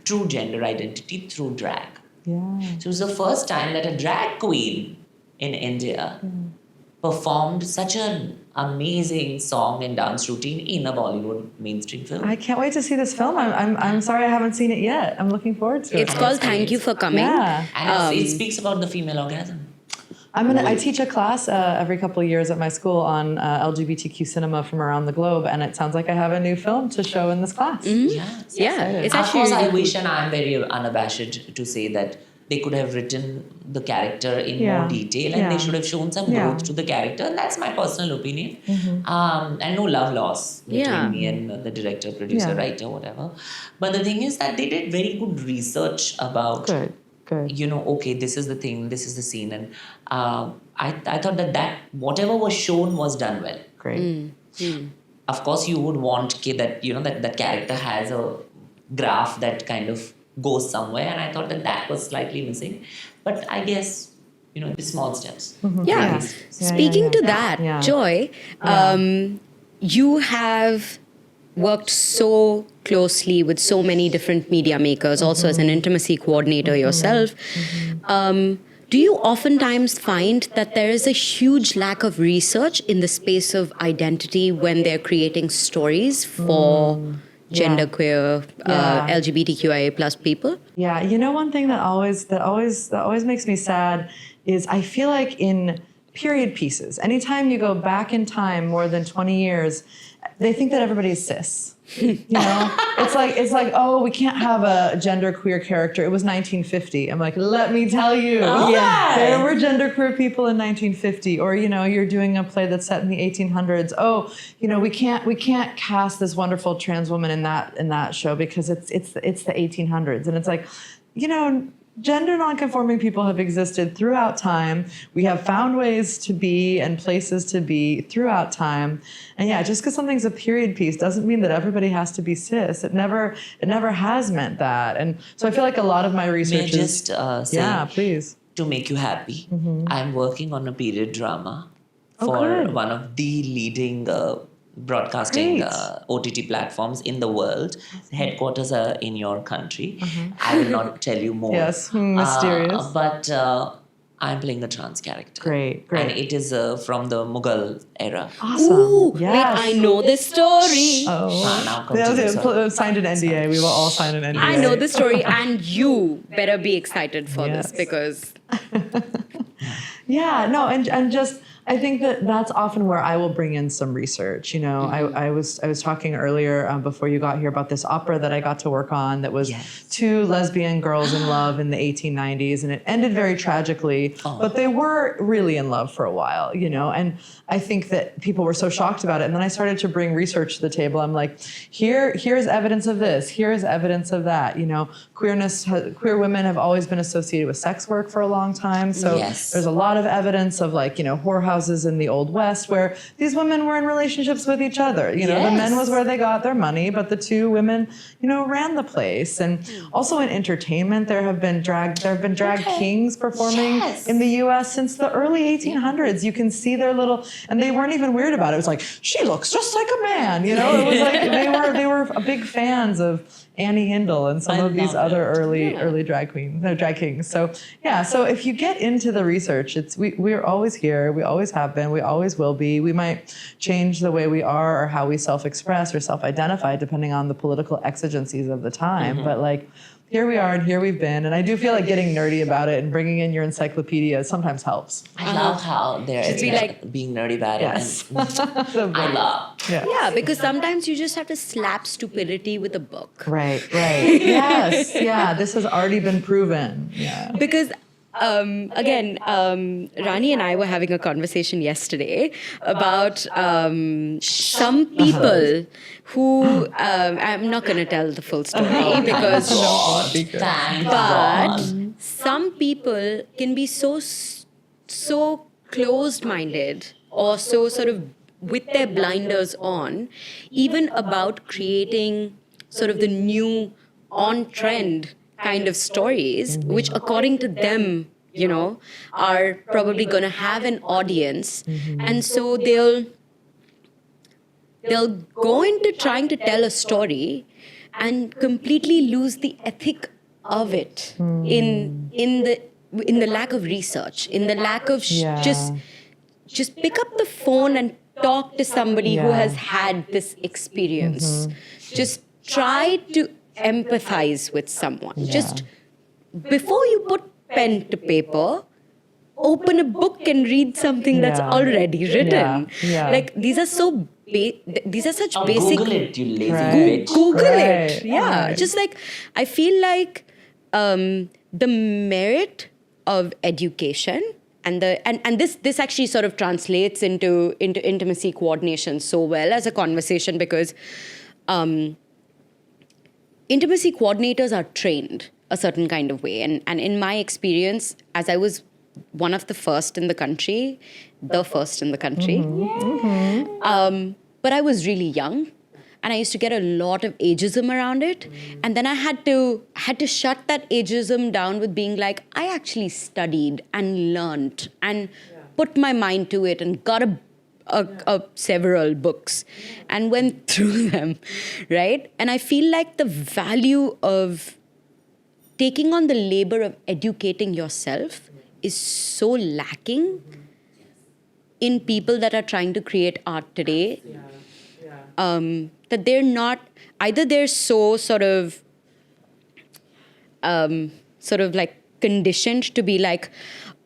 true gender identity through drag. Yeah. So it was the first time that a drag queen in India performed such an amazing song and dance routine in a Bollywood mainstream film. I can't wait to see this film. I'm sorry I haven't seen it yet. I'm looking forward to it. It's called Thank You for Coming. Yeah. And it speaks about the female orgasm. I teach a class every couple of years at my school on LGBTQ cinema from around the globe, and it sounds like I have a new film to show in this class. Yes. Yeah, it's Of actually course, really I cool. wish and I'm very unabashed to say that they could have written the character in Yeah. more detail and they Yeah. should have shown some Yeah. growth to the character. And that's my personal opinion. And no love loss between Yeah. me and the director, producer, Yeah. writer, whatever. But the thing is that they did very good research about, Good. okay, this is the thing, this is the scene. And I thought that whatever was shown was done well. Great. Of course, you would want that that character has a graph that kind of goes somewhere, and I thought that was slightly missing. But I guess the small steps. Yeah. Yeah. Speaking to that, Yeah. Joy, you have worked so closely with so many different media makers, also as an intimacy coordinator yourself. Do you oftentimes find that there is a huge lack of research in the space of identity when they're creating stories for genderqueer, LGBTQIA plus people? Yeah, one thing that always makes me sad is I feel like in period pieces, anytime you go back in time more than 20 years, they think that everybody's cis. It's like, oh, we can't have a genderqueer character. It was 1950. I'm like, let me tell you, there were genderqueer people in 1950. Or you're doing a play that's set in the 1800s. Oh, we can't cast this wonderful trans woman in that show because it's the 1800s. And it's like, gender nonconforming people have existed throughout time. We have found ways to be and places to be throughout time. And just because something's a period piece doesn't mean that everybody has to be cis. It never has meant that. And so I feel like a lot of my research May I is... just say, please. to make you happy, I'm working on a period drama Oh, for good. one of the leading broadcasting Great. OTT platforms in the world. Headquarters are in your country. I will not tell you more. Yes, mysterious. But I'm playing a trans character. Great. And it is from the Mughal era. Awesome. Ooh, Yes. wait, I know this story. Now come to this one. Signed an NDA. We will all sign an NDA. I know this story, and you better be excited for this Yes. because and just I think that's often where I will bring in some research. I was talking earlier before you got here about this opera that I got to work on that was two lesbian girls in love in the 1890s, and it ended very tragically. But they were really in love for a while, And I think that people were so shocked about it, and then I started to bring research to the table. I'm like, here's evidence of this. Here is evidence of that. Queer women have always been associated with sex work for a long time. So there's a lot of evidence of whorehouse houses in the Old West where these women were in relationships with each other. You know, the men was where they got their money, but the two women, you know, ran the place. And also in entertainment, there have been drag kings performing in the U.S. since the early 1800s. You can see their little, and they weren't even weird about it. It was like, she looks just like a man, you know. It was like they were big fans of Annie Hindle and some of these other early drag kings. So yeah, so if you get into the research, we're always here, we always have been, we always will be. We might change the way we are or how we self-express or self-identify depending on the political exigencies of the time. But like, here we are and here we've been. And I do feel like getting nerdy about it and bringing in your encyclopedia sometimes helps. I love how there is like being nerdy about it. And I love. Yeah, because sometimes you just have to slap stupidity with a book. Right. Yes. Yeah. This has already been proven. Yeah. Because again, Rani and I were having a conversation yesterday about some people who I'm not going to tell the full story because but some people can be so closed-minded or so sort of with their blinders on, even about creating sort of the new on-trend kind of stories, which according to them, you know, are probably going to have an audience. And so they'll go into trying to tell a story and completely lose the ethic of it in the lack of research, in the lack of just pick up the phone and talk to somebody who has had this experience. Just try to empathize with someone. Just before you put pen to paper, open a book and read something that's already written. Like these are such basic. Google it, you lazy bitch. Google it. Yeah. Just like I feel like the merit of education and this actually sort of translates into intimacy coordination so well as a conversation because intimacy coordinators are trained a certain kind of way. And in my experience, as I was one of the first in the country, but I was really young and I used to get a lot of ageism around it. And then I had to shut that ageism down with being like, I actually studied and learned and put my mind to it and got several books and went through them, right? And I feel like the value of taking on the labor of educating yourself is so lacking in people that are trying to create art today. That they're not, either they're so sort of like conditioned to be like,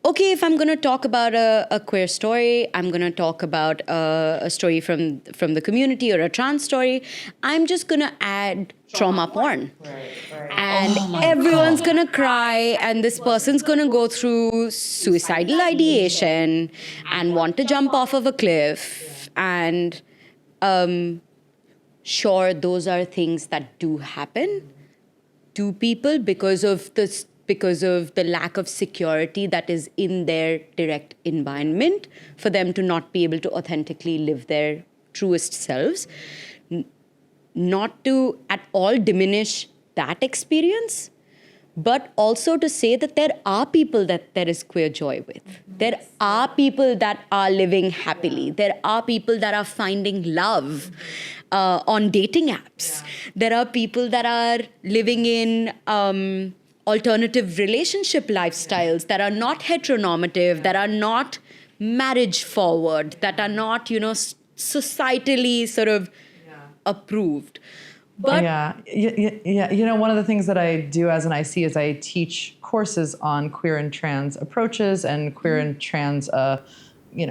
okay, if I'm going to talk about a queer story, I'm going to talk about a story from the community or a trans story, I'm just going to add trauma porn. And everyone's going to cry and this person's going to go through suicidal ideation and want to jump off of a cliff. And sure, those are things that do happen to people because of the lack of security that is in their direct environment for them to not be able to authentically live their truest selves. Not to at all diminish that experience, but also to say that there are people that there is queer joy with. There are people that are living happily. There are people that are finding love on dating apps. There are people that are living in alternative relationship lifestyles that are not heteronormative, that are not marriage forward, that are not, societally sort of approved. But one of the things that I do as an IC is I teach courses on queer and trans approaches and queer and trans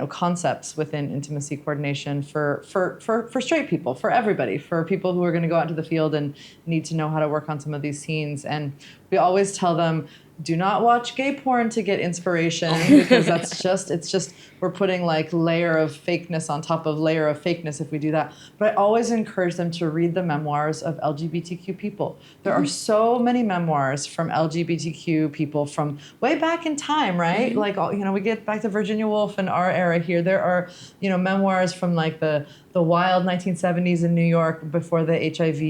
concepts within intimacy coordination for straight people, for everybody, for people who are going to go out into the field and need to know how to work on some of these scenes. And we always tell them, do not watch gay porn to get inspiration, because it's just we're putting like layer of fakeness on top of layer of fakeness if we do that. But I always encourage them to read the memoirs of LGBTQ people. There are so many memoirs from LGBTQ people from way back in time, right? Like, we get back to Virginia Woolf and our era here. There are, memoirs from like the wild 1970s in New York before the HIV,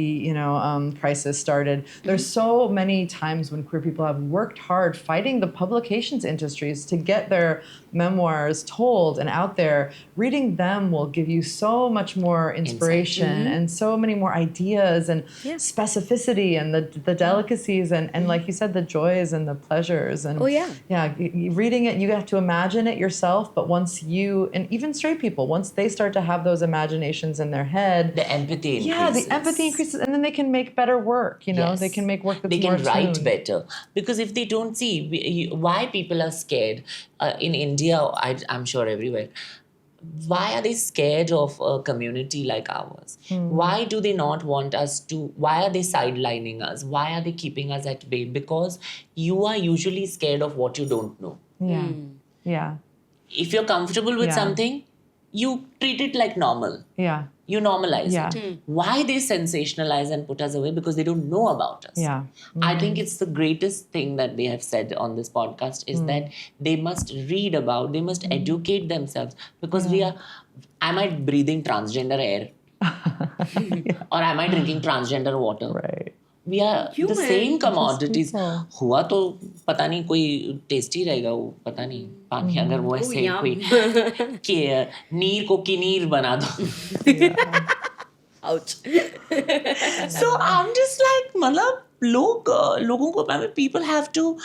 crisis started. There's so many times when queer people have worked hard fighting the publications industries to get their memoirs told and out there. Reading them will give you so much more inspiration and so many more ideas and specificity and the delicacies and like you said, the joys and the pleasures. And reading it, you have to imagine it yourself. But once and even straight people, once they start to have those imaginations in their head, the empathy increases. Yeah, the empathy increases, and then they can make better work. They can make work that's more They can write tuned. better, because if they don't see why people are scared in India, I'm sure everywhere. Why are they scared of a community like ours? Why do they not want us to? Why are they sidelining us? Why are they keeping us at bay? Because you are usually scared of what you don't know. Yeah, yeah, If you're comfortable with something, you treat it like normal. yeah, You normalize Yeah. it. Why they sensationalize and put us away? Because they don't know about us. yeah. I think it's the greatest thing that they have said on this podcast is that they must read about, they must educate themselves, because am I breathing transgender air? Or am I drinking transgender water? Right. We are the same commodities. people. हुआ तो पता नहीं कोई tasty रहेगा वो पता नहीं पानी अगर वो ऐसे कोई के नीर को किनीर बना दो. Ouch. So I'm just like मतलब लोगों को, I mean, people have to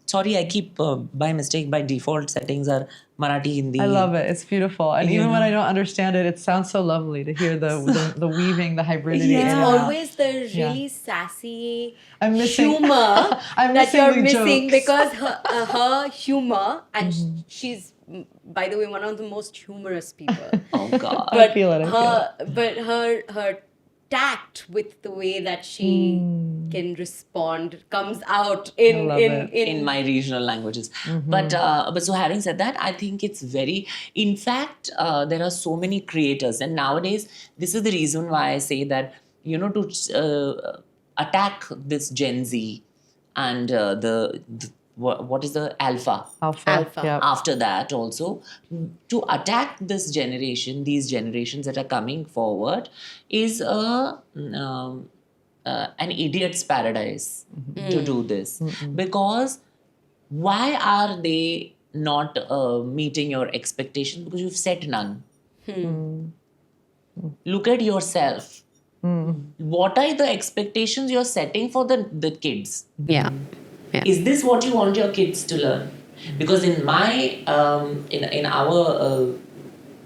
sorry, I keep by mistake, by default settings are Marathi, Hindi. I love it. It's beautiful. And even when I don't understand it, it sounds so lovely to hear the weaving, the hybridity. It's in it. always the really sassy I'm missing- humor I'm that missing you're the missing jokes. because her humor, and she's, by the way, one of the most humorous people. Oh God. But I feel it. But her tact with the way that she can respond comes out in love it. in my regional languages. But so having said that, I think it's very, in fact, there are so many creators, and nowadays this is the reason why I say that, to attack this Gen Z and what is the alpha? Alpha. Yeah. After that also, to attack these generations that are coming forward is an idiot's paradise to do this. Because why are they not meeting your expectations? Because you've set none. Look at yourself. What are the expectations you're setting for the kids? Yeah. Is this what you want your kids to learn? Because in my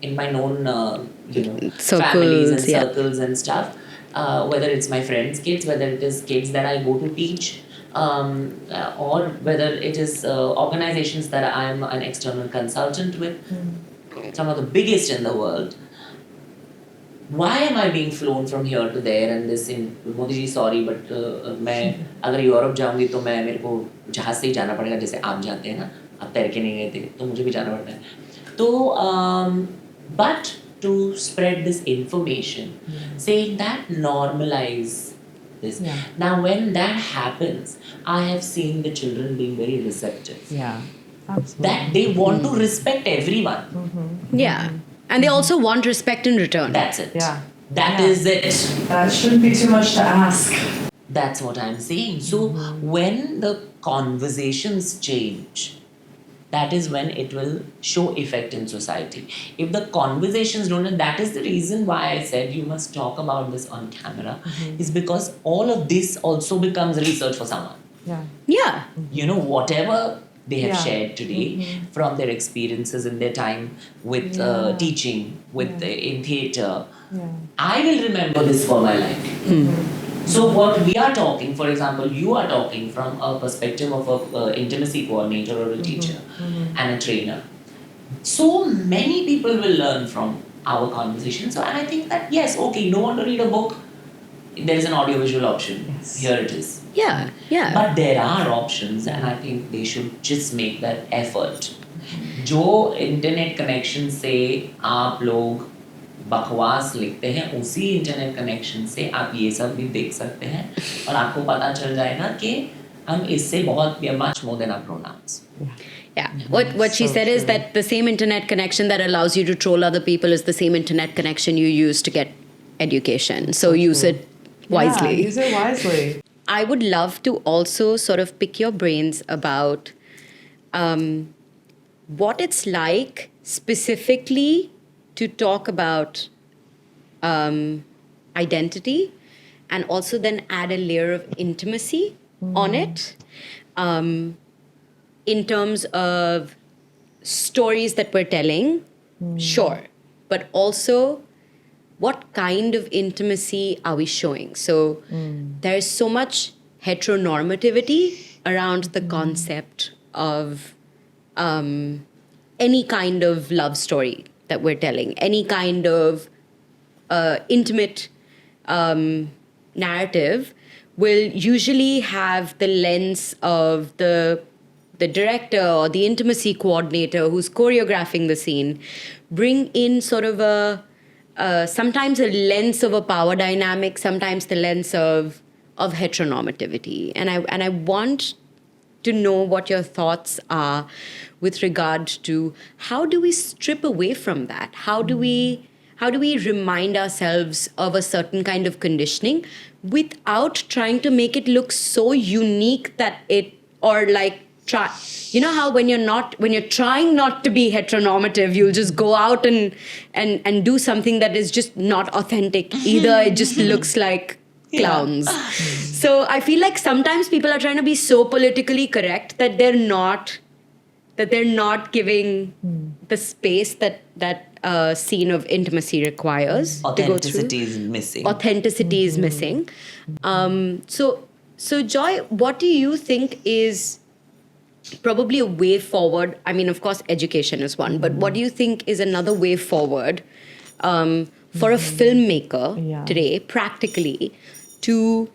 in my known families and circles and stuff, whether it's my friends' kids, whether it is kids that I go to teach, or whether it is organizations that I'm an external consultant with, some of the biggest in the world. Why am I being flown from here to there and this in Modi ji, sorry, but मैं अगर Europe जाऊंगी तो मेरे को जहाज से ही जाना पड़ेगा, जैसे आप जाते हैं ना, आप तैर के नहीं गए थे तो मुझे भी जाना पड़ता है. तो but to spread this information, saying that normalize this. Now when that happens, I have seen the children being very receptive. Yeah. Absolutely. That they want to respect everyone. Yeah. And they also want respect in return. That's it. Yeah. That is it. That shouldn't be too much to ask. That's what I'm saying. So when the conversations change, that is when it will show effect in society. If the conversations don't, and that is the reason why I said you must talk about this on camera, is because all of this also becomes research for someone. Yeah. Yeah. Whatever they have shared today from their experiences in their time with teaching, with in theatre. I will remember this for my life. So what we are talking, for example, you are talking from a perspective of a intimacy coordinator or a teacher and a trainer. So many people will learn from our conversation. So and I think that yes, okay, you don't want to read a book, there is an audiovisual option. Yes. Here it is. Yeah, yeah. But there are options, and I think they should just make that effort. जो internet connection से आप लोग बकवास लिखते हैं, उसी internet connection से आप ये सब भी देख सकते हैं और आपको पता चल जाएगा कि हम इससे बहुत much more than our pronouns. Yeah. What she said is that the same internet connection that allows you to troll other people is the same internet connection you use to get education. So use it wisely. Yeah, use it wisely. I would love to also sort of pick your brains about what it's like specifically to talk about identity and also then add a layer of intimacy on it. In terms of stories that we're telling, sure, but also what kind of intimacy are we showing? So there's so much heteronormativity around the concept of any kind of love story that we're telling, any kind of intimate narrative will usually have the lens of the director or the intimacy coordinator who's choreographing the scene, bring in sort of sometimes a lens of a power dynamic, sometimes the lens of heteronormativity. And I want to know what your thoughts are with regard to how do we strip away from that? How do we remind ourselves of a certain kind of conditioning without trying to make it look so unique that it, or like try, you know how when you're trying not to be heteronormative, you'll just go out and do something that is just not authentic either. It just looks like clowns. So I feel like sometimes people are trying to be so politically correct that they're not giving the space that scene of intimacy requires. Authenticity is missing. Authenticity is missing. So Joy, what do you think is probably a way forward? I mean, of course, education is one, but what do you think is another way forward for a filmmaker today, practically, to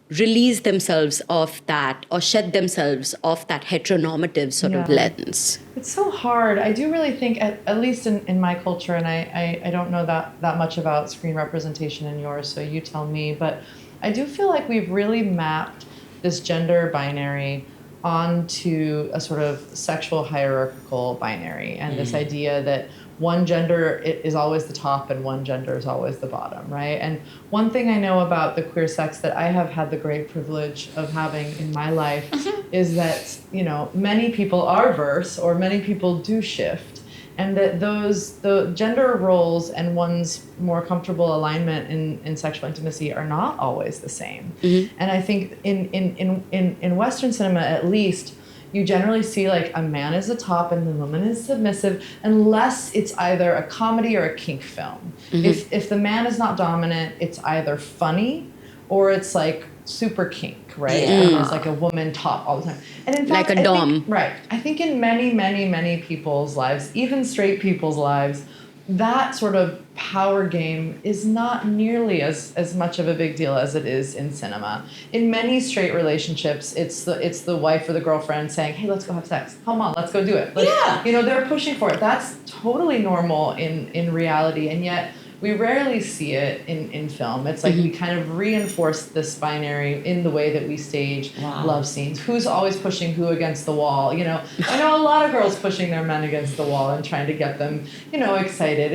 release themselves of that or shed themselves off that heteronormative sort of lens? It's so hard. I do really think, at least in my culture, and I don't know that much about screen representation in yours, so you tell me, but I do feel like we've really mapped this gender binary onto a sort of sexual hierarchical binary, and this idea that one gender is always the top and one gender is always the bottom, right? And one thing I know about the queer sex that I have had the great privilege of having in my life is that, you know, many people are verse, or many people do shift, and that the gender roles and one's more comfortable alignment in sexual intimacy are not always the same. And I think in Western cinema, at least, you generally see like a man is the top and the woman is submissive, unless it's either a comedy or a kink film. If the man is not dominant, it's either funny or it's like super kink, right? And there's like a woman top all the time. And in fact, like a dom. I think in many, many, many people's lives, even straight people's lives, that sort of power game is not nearly as much of a big deal as it is in cinema. In many straight relationships, it's the wife or the girlfriend saying, "Hey, let's go have sex. Come on, let's go do it." Like, you know, they're pushing for it. That's totally normal in reality, and yet we rarely see it in film. It's like we kind of reinforce this binary in the way that we stage love scenes. Who's always pushing who against the wall? You know, I know a lot of girls pushing their men against the wall and trying to get them, you know, excited.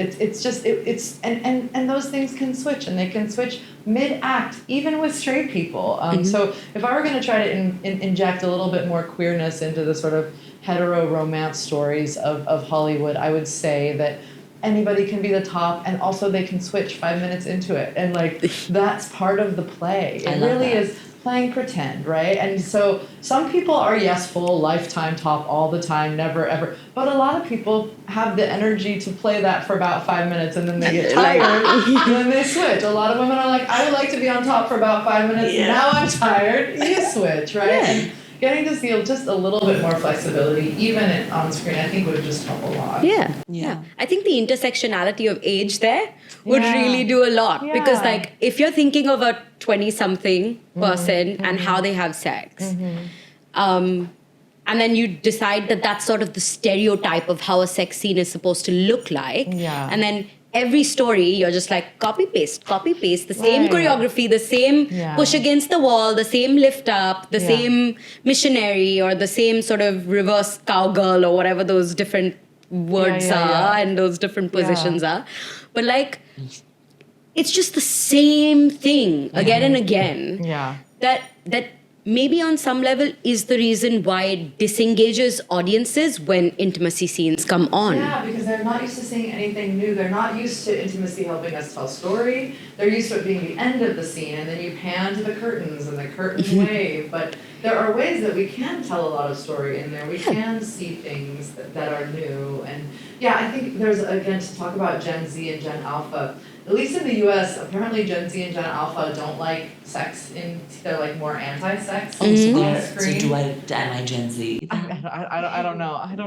And those things can switch, and they can switch mid-act, even with straight people. So if I were going to try to inject a little bit more queerness into the sort of hetero romance stories of Hollywood, I would say that anybody can be the top, and also they can switch 5 minutes into it, and like that's part of the play. It really is playing pretend, right? And so some people are full lifetime top all the time, never ever, but a lot of people have the energy to play that for about 5 minutes and then they get tired and then they switch. A lot of women are like, I would like to be on top for about 5 minutes, now I'm tired, you switch, right? And getting to feel just a little bit more flexibility, even on screen, I think would just help a lot. Yeah. I think the intersectionality of age there would really do a lot. Because like, if you're thinking of a 20-something person and how they have sex. And then you decide that that's sort of the stereotype of how a sex scene is supposed to look like. Yeah. And then every story, you're just like copy paste, the same choreography, the same push against the wall, the same lift up, the same missionary, or the same sort of reverse cowgirl, or whatever those different words are and those different positions are. But like, it's just the same thing again and again. Yeah. That maybe on some level is the reason why it disengages audiences when intimacy scenes come on. Yeah, because they're not used to seeing anything new. They're not used to intimacy helping us tell story. They're used to it being the end of the scene, and then you pan to the curtains, and the curtains wave. But there are ways that we can tell a lot of story in there. We can see things that are new. And yeah, I think there's, again, to talk about Gen Z and Gen Alpha, at least in the US, apparently Gen Z and Gen Alpha don't like sex. They're like more anti-sex on screen. So am I Gen Z? I don't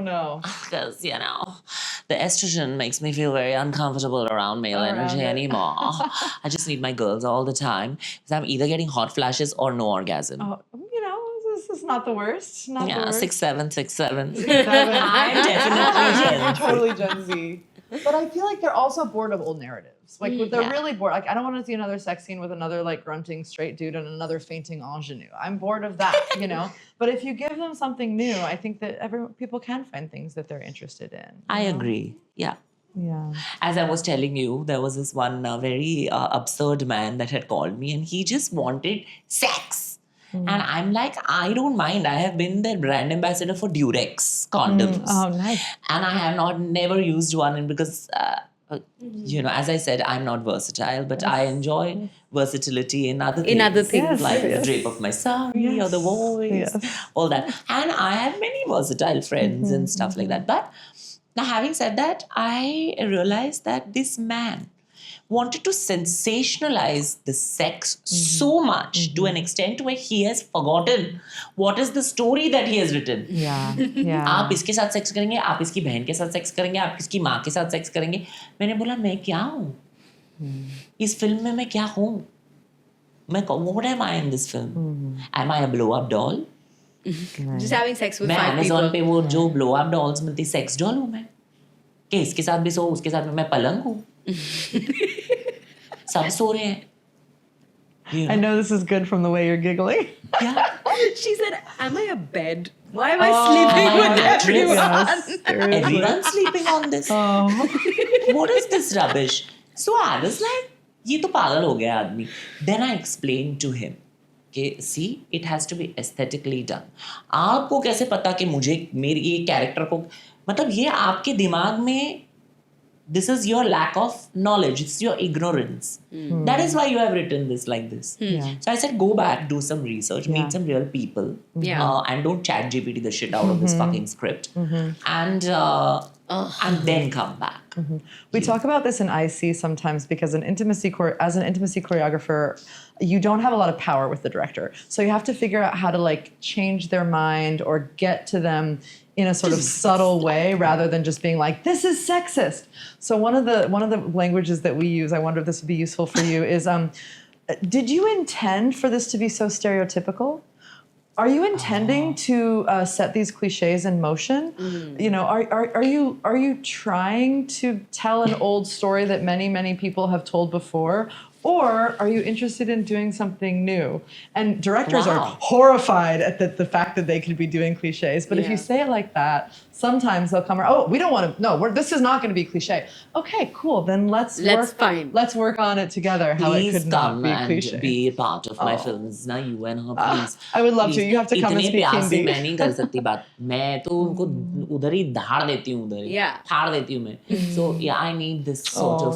know. Because, the estrogen makes me feel very uncomfortable around male energy anymore. I just need my girls all the time. Because I'm either getting hot flashes or no orgasm. Oh, this is not the worst. Not the worst. 6'7", 6'7". 6'7". I'm definitely Gen Z. Totally Gen Z. But I feel like they're also bored of old narratives. Like they're really bored. Like I don't want to see another sex scene with another like grunting straight dude and another fainting ingenue. I'm bored of that, But if you give them something new, I think that people can find things that they're interested in. I agree. Yeah. Yeah. As I was telling you, there was this one very absurd man that had called me, and he just wanted sex. And I'm like, I don't mind. I have been the brand ambassador for Durex condoms. Oh, nice. And I have never used one, and because, as I said, I'm not versatile, but I enjoy versatility in other things. Like the drape of my sari or the voice, all that. And I have many versatile friends and stuff like that. But now, having said that, I realized that this man wanted to sensationalize the sex so much to an extent where he has forgotten what is the story that he has written. Yeah. आप इसके साथ sex करेंगे, आप इसकी बहन के साथ sex करेंगे, आप इसकी माँ के साथ सेक्स करेंगे. मैंने बोला मैं क्या हूँ? इस फिल्म में मैं क्या हूँ? What am I in this film? Am I a blow-up doll? Just having sex with मैं 5 people. Amazon पे वो जो blow-up dolls मिलती सेक्स डॉल हूँ मैं. कि इसके साथ भी सो, उसके साथ भी मैं पलंग हूँ. सब सो रहे हैं. I know this is good from the way you're giggling. Yeah. She said, am I a bed? Why am I sleeping with everyone? Everyone's sleeping on this. What is this rubbish? So I was like, ये तो पागल हो गया आदमी. Then I explained to him, see, it has to be aesthetically done. आपको कैसे पता कि मुझे मेरी ये कैरेक्टर को मतलब ये आपके दिमाग में this is your lack of knowledge. It's your ignorance. That is why you have written this like this. So I said, go back, do some research, meet some real people, and don't chat GPT the shit out of this fucking script, and then come back. We talk about this in IC sometimes because as an intimacy choreographer, you don't have a lot of power with the director. So you have to figure out how to like change their mind or get to them in a sort of subtle way rather than just being like, this is sexist. So one of the languages that we use, I wonder if this would be useful for you, is did you intend for this to be so stereotypical? Are you intending to set these cliches in motion? Are you trying to tell an old story that many people have told before? Or are you interested in doing something new? And directors are horrified at the fact that they could be doing cliches. But if you say it like that, sometimes they'll come around, we don't want to, this is not going to be cliche. Okay, cool. Then let's work on it together. How Please it could not be come cliche. and be a part of my films. Now you and her, please. I would love to. You have to come and इतने speak प्यार से Hindi. मैं नहीं कर सकती बात. मैं तो उनको उधर ही धाड़ देती हूँ उधर ही. फाड़ देती हूँ मैं. So yeah, I need this sort of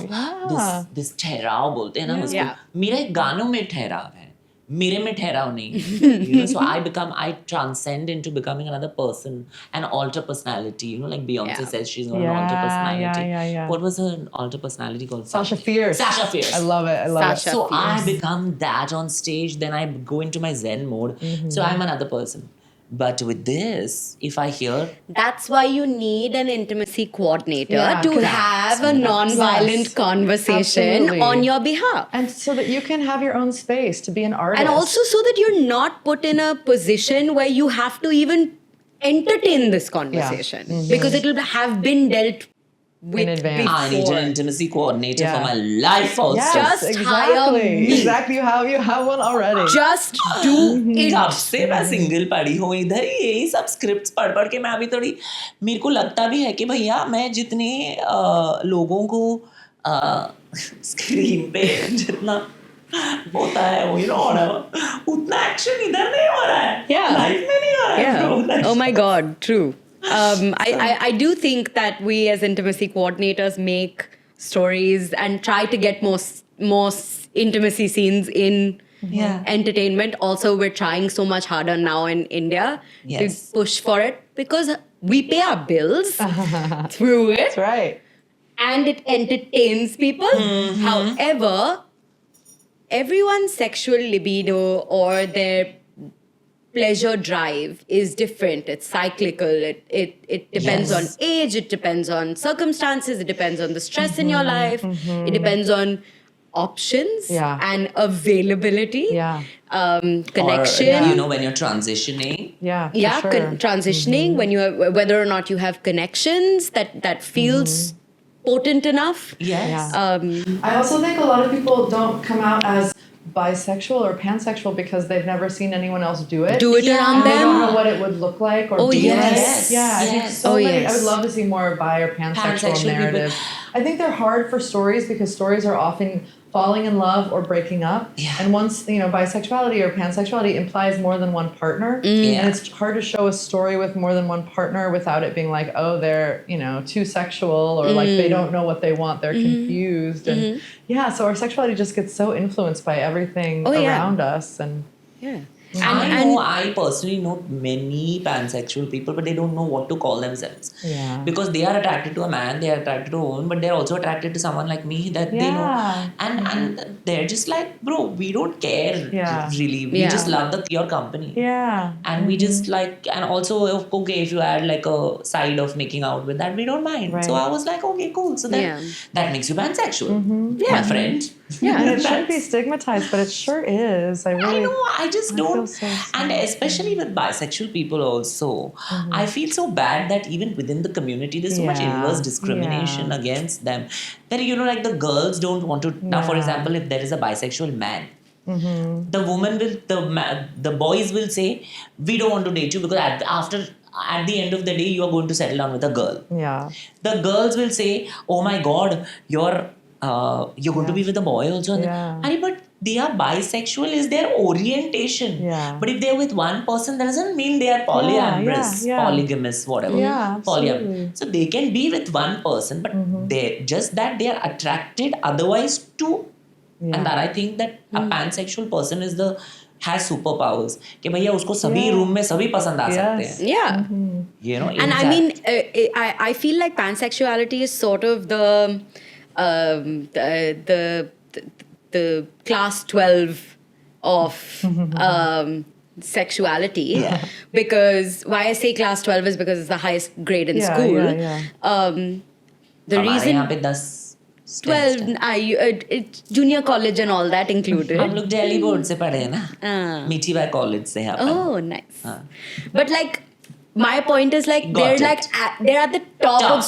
this ठहराव बोलते हैं ना उसको. मेरे गानों में ठहराव है. मेरे में ठहराव नहीं. So I transcend into becoming another person, an alter personality. Like Beyonce says she's got an alter personality. Yeah. What was her alter personality called? Sasha Fierce. I love it. So I become that on stage. Then I go into my Zen mode. So I'm another person. But with this, if I hear, That's why you need an intimacy coordinator Yeah, to 'cause- have a non-violent Yes, conversation absolutely. on your behalf. And so that you can have your own space to be an artist. And also so that you're not put in a position where you have to even entertain this conversation because it will have been dealt with In advance. before. I need an intimacy coordinator Yeah. for my life also. Yes, Just hire me. Exactly. You have one already. Just do it. कब से मैं single पढ़ी हूँ इधर ही यही सब scripts पढ़ के मैं अभी थोड़ी मेरे को लगता भी है कि भैया मैं जितने लोगों को स्क्रीन पे जितना होता है वो उतना एक्शन इधर नहीं हो रहा है लाइफ में नहीं हो रहा है Yeah. Oh my God, true. I do think that we as intimacy coordinators make stories and try to get more intimacy scenes in entertainment. Also, we're trying so much harder now in India to push for it because we pay our bills through it. That's right. And it entertains people. However, everyone's sexual libido or their pleasure drive is different. It's cyclical. It depends on age. It depends on circumstances. It depends on the stress in your life. It depends on options and availability. Connection. Or, when you're transitioning. Yeah. For sure. Transitioning when you have, whether or not you have connections that feels potent enough. Yes. I also think a lot of people don't come out as bisexual or pansexual because they've never seen anyone else do it. Do it around They don't them. know what it would look like or be yes. like. Yeah, I think Yes. so many. yes. I would love to see more bi or pansexual Pansexual narratives. I think they're hard for stories because stories are often falling in love or breaking up. Yeah. And once, bisexuality or pansexuality implies more than one partner. Yeah. And it's hard to show a story with more than one partner without it being like, oh, they're, too sexual or like they don't know what they want. They're confused. And so our sexuality just gets so influenced by everything around us. And Yeah. I personally know many pansexual people, but they don't know what to call themselves. Yeah. Because they are attracted to a man, they are attracted to a woman, but they're also attracted to someone like me that they know. And they're just like, bro, we don't care really. We just love the your company. Yeah. And we just like, and also, okay, if you add like a side of making out with that, we don't mind. Right. So I was like, okay, cool. So then that makes you pansexual, my friend. Yeah, and it shouldn't be stigmatized, but it sure is. I know, I just don't. so And especially with bisexual people also, I feel so bad that even within the community, there's so much inverse discrimination against them. That, like the girls don't want to. Now, for example, if there is a bisexual man, the woman will, the boys will say, we don't want to date you because at the end of the day, you are going to settle down with a girl. Yeah. The girls will say, oh my God, you're going to be with a boy also. But they are bisexual is their orientation. Yeah. But if they're with one person, that doesn't mean they are polyamorous, polygamous, whatever. Yeah, absolutely. So they can be with one person, but they just that they are attracted otherwise to. And that I think that a pansexual person has superpowers. कि भैया उसको सभी room में सभी पसंद आ सकते हैं. Yeah. And I in mean, fact- I feel like pansexuality is sort of the class 12 of sexuality. Because why I say class 12 is because it's the highest grade in school. The हमारे reason यहाँ पे 10 12 junior college and all that included. हम लोग Delhi board से पढ़े हैं ना, Mithibai college से यहाँ पर. Oh, nice. But like, my point is like Got they're it. they're at the top of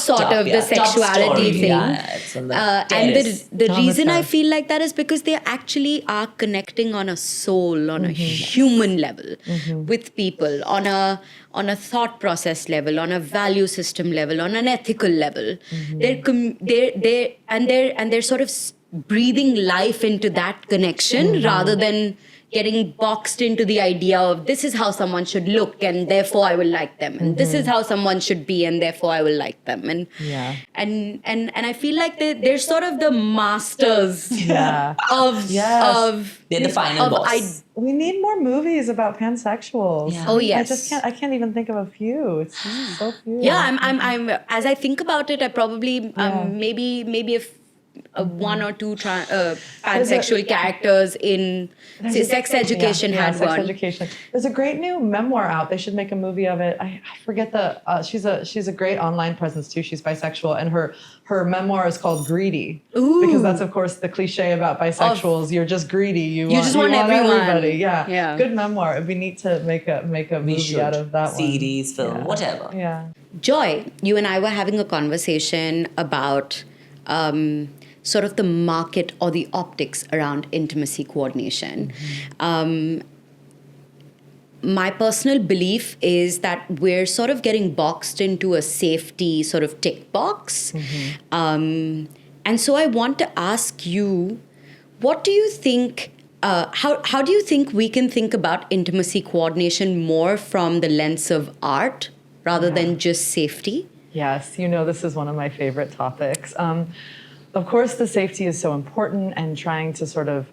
the sexuality story. thing. Yeah, it's on the And terrace. the reason I feel like that is because they actually are connecting on a soul, on a human level with people, on a thought process level, on a value system level, on an ethical level. They're sort of breathing life into that connection rather than getting boxed into the idea of this is how someone should look and therefore I will like them, and this is how someone should be and therefore I will like them, and I feel like they're sort of the masters of They're the final boss. We need more movies about pansexuals. Yeah. Oh, yes. I can't even think of a few. It's so few. Yeah, I'm as I think about it, I probably maybe one or two pansexual characters in, say, Sex Education had Sex one. Education. There's a great new memoir out. They should make a movie of it. I forget the. She's a great online presence too. She's bisexual, and her memoir is called Greedy. Ooh. Because that's of course the cliche about bisexuals. You're just greedy. You just want everyone. everybody. Yeah. Good memoir. It'd be neat to make a movie out of that one. CDs, film, whatever. Yeah. Joy, you and I were having a conversation about sort of the market or the optics around intimacy coordination. My personal belief is that we're sort of getting boxed into a safety sort of tick box. And so I want to ask you, what do you think, how do you think we can think about intimacy coordination more from the lens of art rather than just safety? Yes, this is one of my favorite topics. Of course, the safety is so important, and trying to sort of,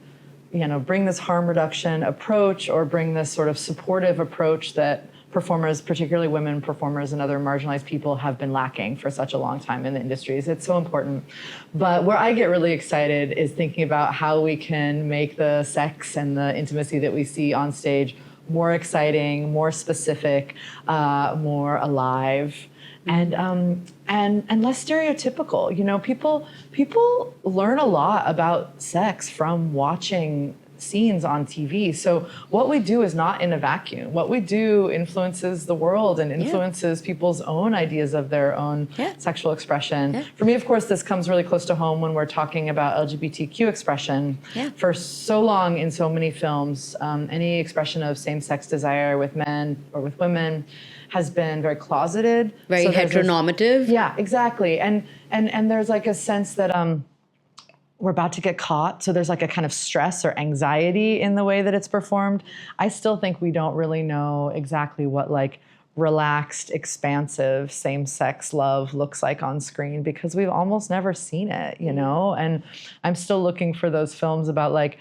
bring this harm reduction approach or bring this sort of supportive approach that performers, particularly women performers and other marginalized people, have been lacking for such a long time in the industries. It's so important. But where I get really excited is thinking about how we can make the sex and the intimacy that we see on stage more exciting, more specific, more alive, and less stereotypical. People learn a lot about sex from watching scenes on TV. So what we do is not in a vacuum. What we do influences the world and influences people's own ideas of their own sexual expression. For me, of course, this comes really close to home when we're talking about LGBTQ expression. For so long in so many films, any expression of same-sex desire with men or with women has been very closeted. Very heteronormative. Yeah, exactly. And there's like a sense that we're about to get caught. So there's like a kind of stress or anxiety in the way that it's performed. I still think we don't really know exactly what like relaxed, expansive, same-sex love looks like on screen because we've almost never seen it, And I'm still looking for those films about like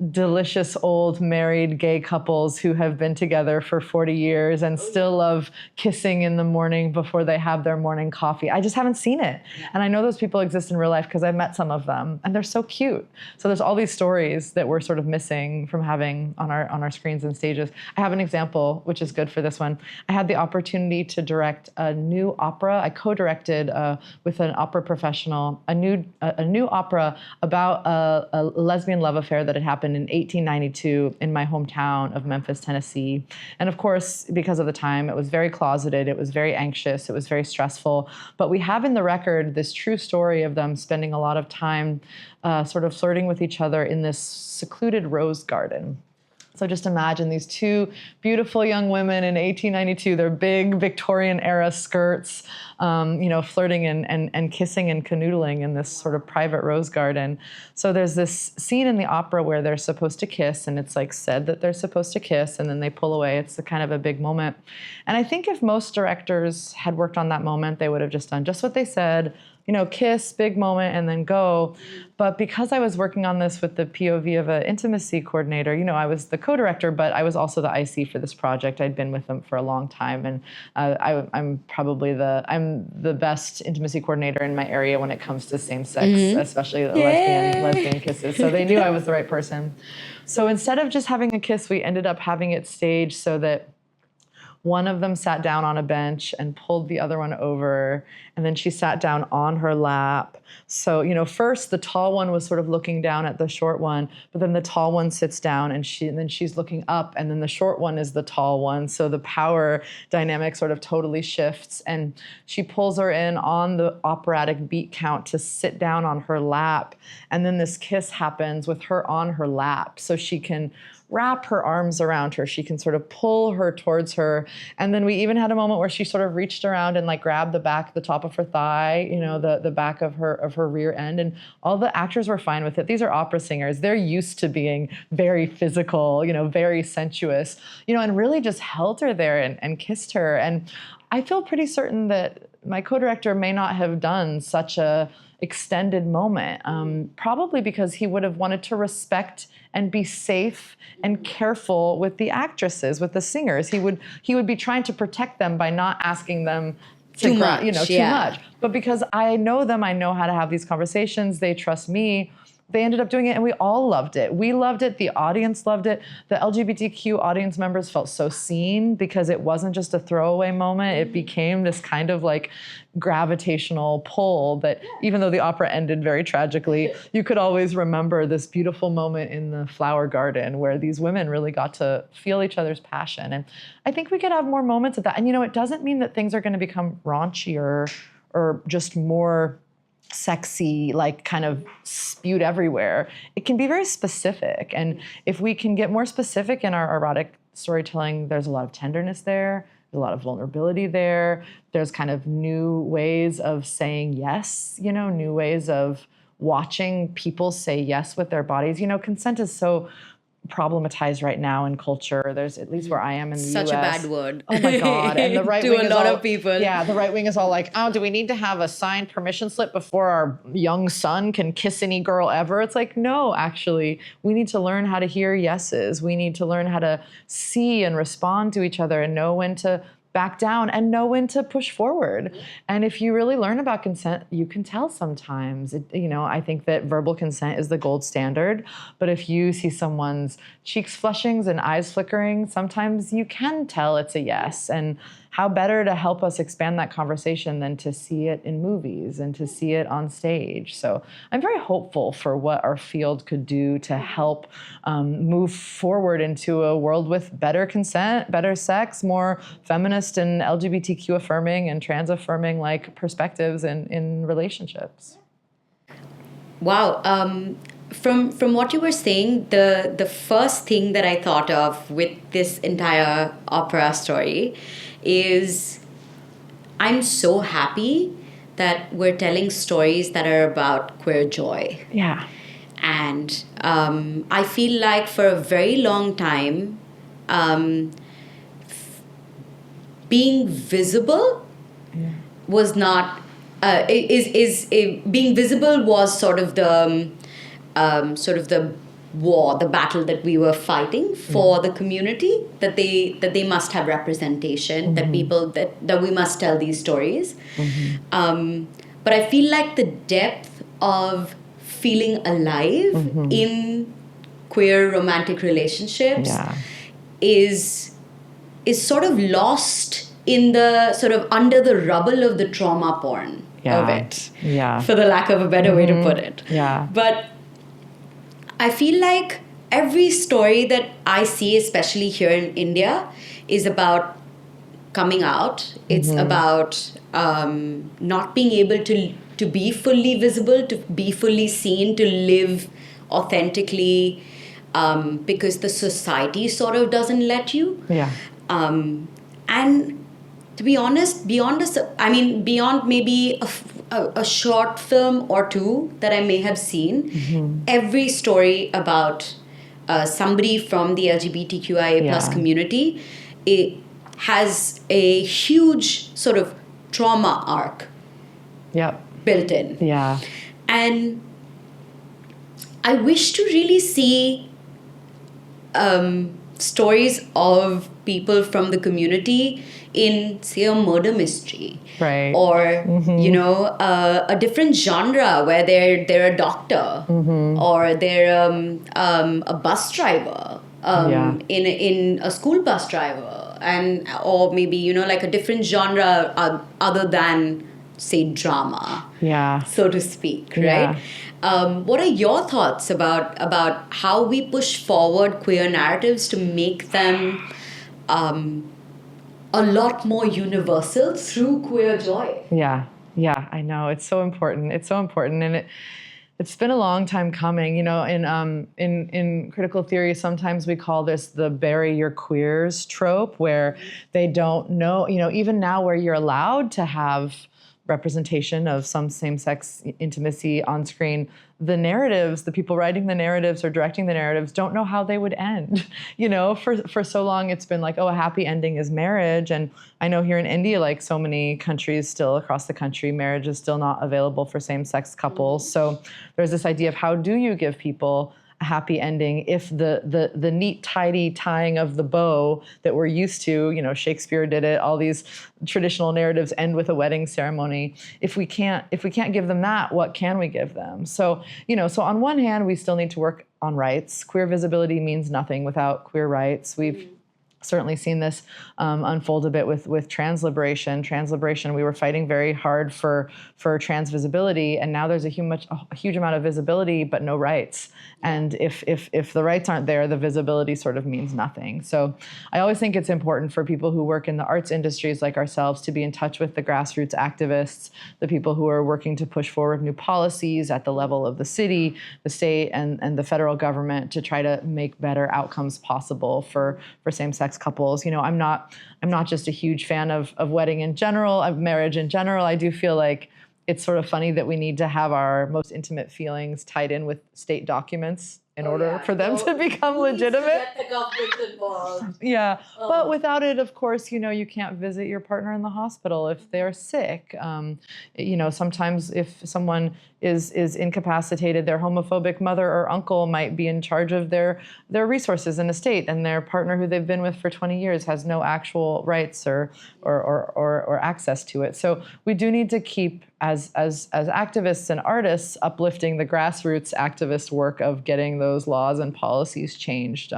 delicious old married gay couples who have been together for 40 years and still love kissing in the morning before they have their morning coffee. I just haven't seen it. And I know those people exist in real life because I've met some of them and they're so cute. So there's all these stories that we're sort of missing from having on our screens and stages. I have an example, which is good for this one. I had the opportunity to direct a new opera. I co-directed with an opera professional, a new opera about a lesbian love affair that had happened in 1892 in my hometown of Memphis, Tennessee. And of course, because of the time, it was very closeted, it was very anxious, it was very stressful. But we have in the record this true story of them spending a lot of time sort of flirting with each other in this secluded rose garden. So just imagine these two beautiful young women in 1892, their big Victorian-era skirts, flirting and kissing and canoodling in this sort of private rose garden. So there's this scene in the opera where they're supposed to kiss, and it's like said that they're supposed to kiss, and then they pull away. It's a kind of a big moment. And I think if most directors had worked on that moment, they would have just done just what they said, kiss, big moment, and then go. But because I was working on this with the POV of an intimacy coordinator, I was the co-director, but I was also the IC for this project. I'd been with them for a long time, and I'm probably the best intimacy coordinator in my area when it comes to same-sex, especially lesbian kisses. So they knew I was the right person. So instead of just having a kiss, we ended up having it staged so that one of them sat down on a bench and pulled the other one over, and then she sat down on her lap. So, first the tall one was sort of looking down at the short one, but then the tall one sits down and then she's looking up, and then the short one is the tall one. So the power dynamic sort of totally shifts, and she pulls her in on the operatic beat count to sit down on her lap. And then this kiss happens with her on her lap, so she can wrap her arms around her. She can sort of pull her towards her. And then we even had a moment where she sort of reached around and like grabbed the top of her thigh, the back of her rear end. And all the actors were fine with it. These are opera singers. They're used to being very physical, very sensuous, and really just held her there and kissed her. And I feel pretty certain that my co-director may not have done such a extended moment, probably because he would have wanted to respect and be safe and careful with the actresses, with the singers. He would be trying to protect them by not asking them Too much, too much. But because I know them, I know how to have these conversations, they trust me, they ended up doing it and we all loved it. We loved it, the audience loved it. The LGBTQ audience members felt so seen because it wasn't just a throwaway moment. It became this kind of like gravitational pull that even though the opera ended very tragically, you could always remember this beautiful moment in the flower garden where these women really got to feel each other's passion. And I think we could have more moments of that. And it doesn't mean that things are going to become raunchier or just more sexy, like kind of spewed everywhere. It can be very specific. And if we can get more specific in our erotic storytelling, there's a lot of tenderness there. There's a lot of vulnerability there. There's kind of new ways of saying yes, new ways of watching people say yes with their bodies. Consent is so problematized right now in culture. There's, at least where I am in the Such US. a bad word. Oh my God. And the right to wing a is lot all, of people. Yeah, the right wing is all like, oh, do we need to have a signed permission slip before our young son can kiss any girl ever? It's like, no, actually, we need to learn how to hear yeses. We need to learn how to see and respond to each other and know when to back down and know when to push forward. And if you really learn about consent, you can tell sometimes. I think that verbal consent is the gold standard. But if you see someone's cheeks flushing and eyes flickering, sometimes you can tell it's a yes. And how better to help us expand that conversation than to see it in movies and to see it on stage. So I'm very hopeful for what our field could do to help move forward into a world with better consent, better sex, more feminist and LGBTQ affirming and trans affirming like perspectives in relationships. Wow. From what you were saying, the first thing that I thought of with this entire opera story is I'm so happy that we're telling stories that are about queer joy. Yeah. And I feel like for a very long time, being visible was not being visible was sort of the war, the battle that we were fighting for the community, that they must have representation, that people that we must tell these stories. But I feel like the depth of feeling alive in queer romantic relationships is sort of lost in the sort of under the rubble of the trauma porn of it, for the lack of a better way to put it. But I feel like every story that I see, especially here in India, is about coming out. It's about not being able to be fully visible, to be fully seen, to live authentically, because the society sort of doesn't let you. And to be honest, beyond maybe a short film or two that I may have seen, every story about somebody from the LGBTQIA plus community, it has a huge sort of trauma arc built in. And I wish to really see stories of people from the community in, say, a murder mystery, or a different genre where they're a doctor, or they're a bus driver, in a school bus driver, or maybe like a different genre other than, say, drama, so to speak, right? What are your thoughts about how we push forward queer narratives to make them a lot more universal through queer joy? I know, it's so important. And it's been a long time coming. In critical theory, sometimes we call this the bury your queers trope, where they don't know, even now where you're allowed to have representation of some same-sex intimacy on screen, the narratives, the people writing the narratives or directing the narratives don't know how they would end. For so long it's been like, oh, a happy ending is marriage. And I know here in India, like so many countries still across the country, marriage is still not available for same-sex couples. So there's this idea of how do you give people happy ending if the neat, tidy tying of the bow that we're used to, Shakespeare did it, all these traditional narratives end with a wedding ceremony. If we can't give them that, what can we give them? So, so on one hand, we still need to work on rights. Queer visibility means nothing without queer rights. We've certainly seen this unfold a bit with trans liberation. Trans liberation, we were fighting very hard for trans visibility, and now there's a huge amount of visibility, but no rights. And if the rights aren't there, the visibility sort of means nothing. So I always think it's important for people who work in the arts industries like ourselves to be in touch with the grassroots activists, the people who are working to push forward new policies at the level of the city, the state, and the federal government to try to make better outcomes possible for same-sex couples. I'm not just a huge fan of wedding in general, of marriage in general. I do feel like it's sort of funny that we need to have our most intimate feelings tied in with state documents in order for them to become legitimate. Get the government involved. Yeah, but without it, of course, you can't visit your partner in the hospital if they're sick. Sometimes if someone is incapacitated, their homophobic mother or uncle might be in charge of their resources and estate, and their partner who they've been with for 20 years has no actual rights or access to it. So we do need to keep, as activists and artists, uplifting the grassroots activist work of getting those laws and policies changed.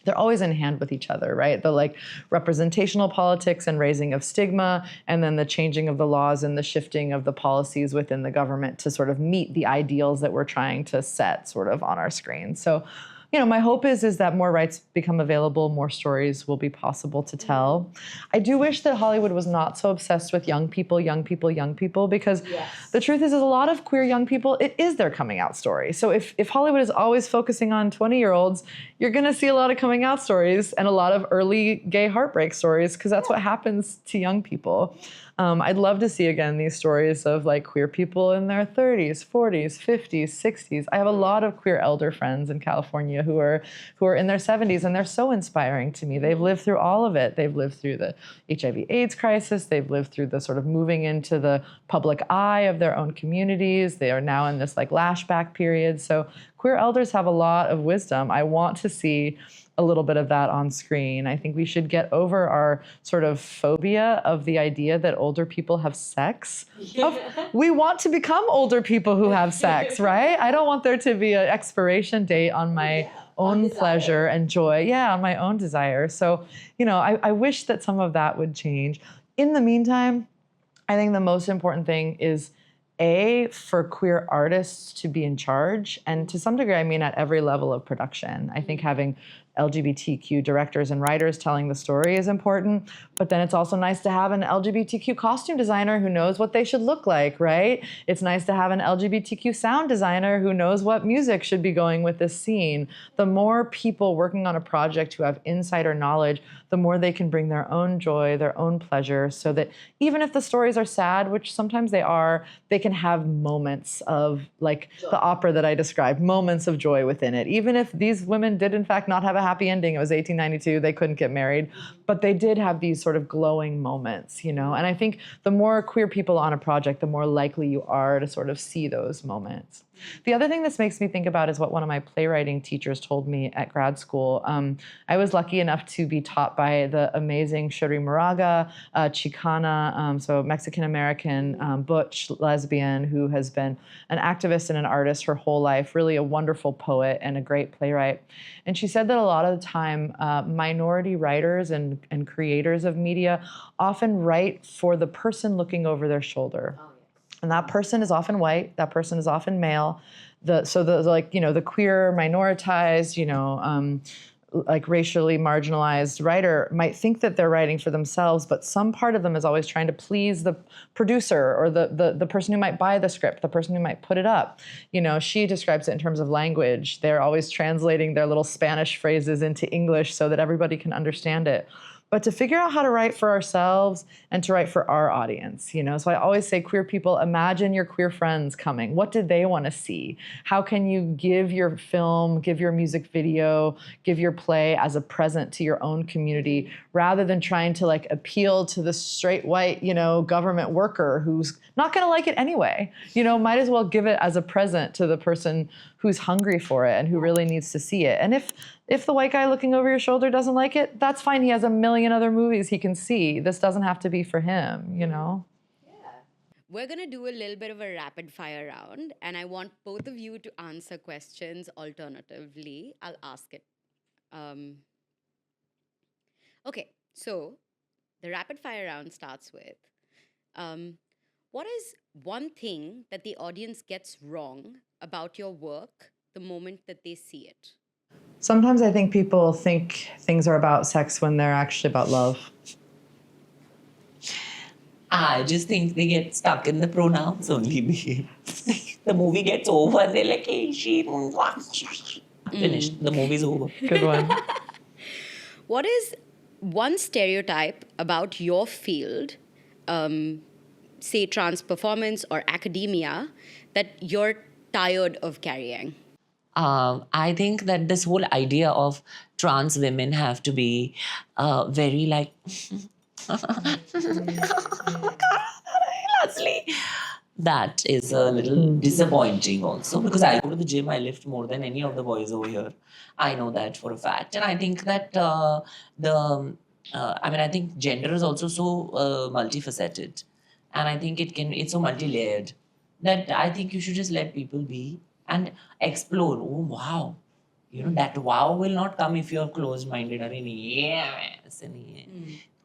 They're always in hand with each other, right? The representational politics and raising of stigma, and then the changing of the laws and the shifting of the policies within the government to sort of meet the ideals that we're trying to set sort of on our screen. So, my hope is that more rights become available, more stories will be possible to tell. I do wish that Hollywood was not so obsessed with young people, because the truth is a lot of queer young people, it is their coming out story. So if Hollywood is always focusing on 20-year-olds, you're going to see a lot of coming out stories and a lot of early gay heartbreak stories, because that's what happens to young people. I'd love to see again these stories of queer people in their 30s, 40s, 50s, 60s. I have a lot of queer elder friends in California who are in their 70s, and they're so inspiring to me. They've lived through all of it. They've lived through the HIV/AIDS crisis. They've lived through the sort of moving into the public eye of their own communities. They are now in this lashback period. So queer elders have a lot of wisdom. I want to see a little bit of that on screen. I think we should get over our sort of phobia of the idea that older people have sex. We want to become older people who have sex, right? I don't want there to be an expiration date on my own pleasure and joy. Yeah, on my own desire. So, I wish that some of that would change. In the meantime, I think the most important thing is for queer artists to be in charge, and to some degree, I mean at every level of production. I think having LGBTQ directors and writers telling the story is important, but then it's also nice to have an LGBTQ costume designer who knows what they should look like, right? It's nice to have an LGBTQ sound designer who knows what music should be going with this scene. The more people working on a project who have insider knowledge, the more they can bring their own joy, their own pleasure, so that even if the stories are sad, which sometimes they are, they can have moments of, the opera that I described, moments of joy within it. Even if these women did in fact not have a happy ending, it was 1892, they couldn't get married, but they did have these sort of glowing moments, And I think the more queer people on a project, the more likely you are to sort of see those moments. The other thing this makes me think about is what one of my playwriting teachers told me at grad school. I was lucky enough to be taught by the amazing Shuri Moraga, Chicana, so Mexican-American, butch lesbian who has been an activist and an artist her whole life, really a wonderful poet and a great playwright. And she said that a lot of the time, minority writers and creators of media often write for the person looking over their shoulder. And that person is often white. That person is often male. The queer, minoritized, racially marginalized writer might think that they're writing for themselves, but some part of them is always trying to please the producer or the person who might buy the script, the person who might put it up. She describes it in terms of language. They're always translating their little Spanish phrases into English so that everybody can understand it. but to figure out how to write for ourselves and to write for our audience, you know? So I always say, queer people, imagine your queer friends coming. What do they want to see? How can you give your film, give your music video, give your play as a present to your own community, rather than trying to like appeal to the straight white, you know, government worker who's not going to like it anyway? You know, might as well give it as a present to the person who's hungry for it and who really needs to see it. And if the white guy looking over your shoulder doesn't like it, that's fine. He has a million other movies he can see. This doesn't have to be for him, you know? We're going to do a little bit of a rapid fire round, and I want both of you to answer questions alternatively. I'll ask it. Okay, so the rapid fire round starts with, what is one thing that the audience gets wrong about your work the moment that they see it? Sometimes I think people think things are about sex when they're actually about love. I just think they get stuck in the pronouns only. The movie gets over and they're like, hey, she... Finished. The movie's over. Good one. What is one stereotype about your field, say trans performance or academia, that you're tired of carrying? I think that this whole idea of trans women have to be very like... That is a little disappointing also, because I go to the gym, I lift more than any of the boys over here. I know that for a fact. And I think that I think gender is also so multifaceted. And I think it's so multi-layered that I think you should just let people be and explore. Oh, wow. You know, that wow will not come if you're closed-minded. अरे नहीं है, ऐसे नहीं है.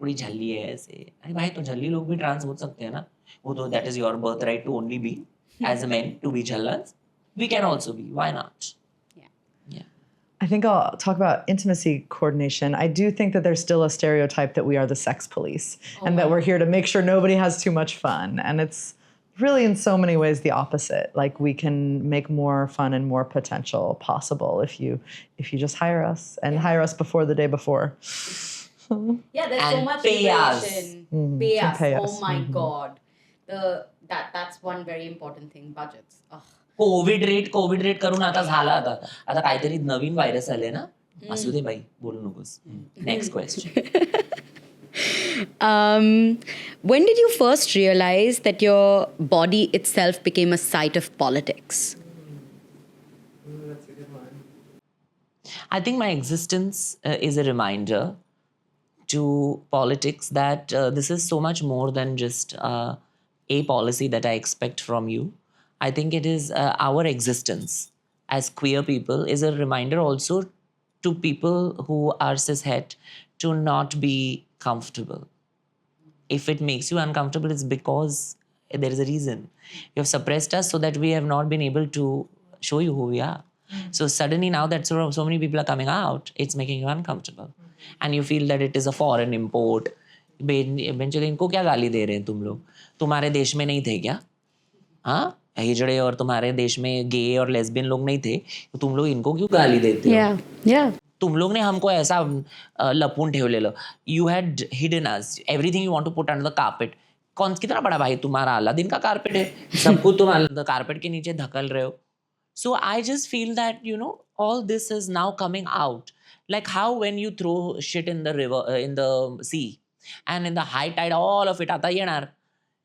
थोड़ी झल्ली है ऐसे. अरे भाई तो झल्ली लोग भी ट्रांस हो सकते हैं ना. वो तो that is your birthright to only be as a man to be झल्लस. We can also be. Why not? Yeah. I think I'll talk about intimacy coordination. I do think that there's still a stereotype that we are the sex police and that we're here to make sure nobody has too much fun. And it's really in so many ways the opposite. Like we can make more fun and more potential possible if you just hire us and hire us before the day before. Yeah, there's And so much pay us. liberation. Pay us. Pay us. Oh my God. That's one very important thing. Budgets. Ugh. Covid rate करून आता झाला आता काहीतरी नवीन virus आले ना. असू दे by, बोलू नकोस. Next question. When did you first realize that your body itself became a site of politics? That's a good one. I think my existence is a reminder to politics that this is so much more than just a policy that I expect from you. I think it is our existence as queer people is a reminder also to people who are cishet to not be comfortable. If it makes you uncomfortable, it's because there is a reason. You have suppressed us so that we have not been able to show you who we are. So suddenly now that so many people are coming out, it's making you uncomfortable. And you feel that it is a foreign import. Eventually, इनको क्या गाली दे रहे हैं तुम लोग? तुम्हारे देश में नहीं थे क्या? हाँ? हिजड़े और तुम्हारे देश में गे और लेस्बियन लोग नहीं थे, तो तुम लोग इनको क्यों गाली देते हो? Yeah. तुम लोग ने हमको ऐसा लपून ठेवलेलं. You had hidden us. Everything you want to put under the carpet. कितना बड़ा भाई तुम्हारा अलादीन का कारपेट है, सब कुछ तुम कारपेट के नीचे धकल रहे हो. So I just feel that, you know, all this is now coming out. Like how when you throw shit in the river, in the sea, and in the high tide, all of it आता येणार.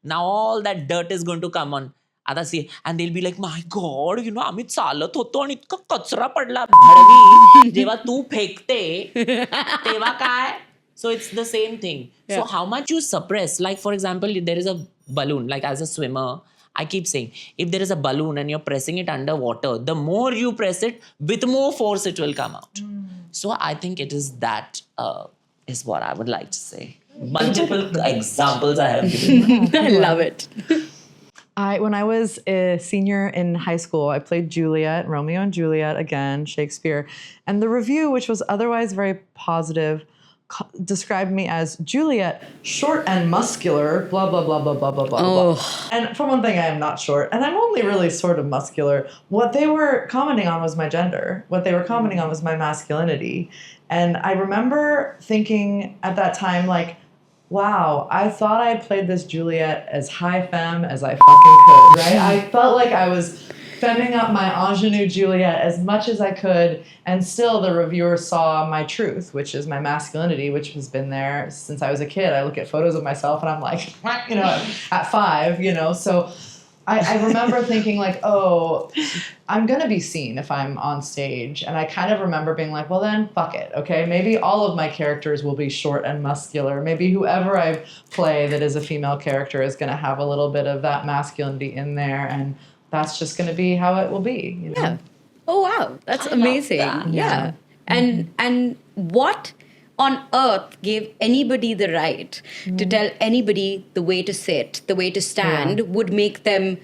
Now all that dirt is going to come on. आता see, and they'll be like, my God, you know, आम्ही चालत होतो आणि इतका कचरा पडला भडवी. जेव्हा तू फेकते, तेव्हा काय? So it's the same thing. Yeah. So how much you suppress, like for example, there is a balloon, like as a swimmer, I keep saying, if there is a balloon and you're pressing it underwater, the more you press it, with more force it will come out. So I think it is that is what I would like to say. Multiple examples I have given. I love it. When I was a senior in high school, I played Juliet, Romeo and Juliet again, Shakespeare. And the review, which was otherwise very positive, described me as Juliet, short and muscular, blah, blah, blah, blah, blah, blah, blah, blah. And for one thing, I am not short, and I'm only really sort of muscular. What they were commenting on was my gender. What they were commenting on was my masculinity. And I remember thinking at that time, like, wow, I thought I played this Juliet as high femme as I fucking could, right? I felt like I was femming up my ingenue Juliet as much as I could, and still the reviewer saw my truth, which is my masculinity, which has been there since I was a kid. I look at photos of myself and I'm like, you know, at 5, you know, so I remember thinking like, oh, I'm going to be seen if I'm on stage. And I kind of remember being like, well then, fuck it, okay? Maybe all of my characters will be short and muscular. Maybe whoever I play that is a female character is going to have a little bit of that masculinity in there, and that's just going to be how it will be. You know? Yeah. Oh, wow. That's amazing. Yeah. And what on earth gave anybody the right to tell anybody the way to sit, the way to stand would make them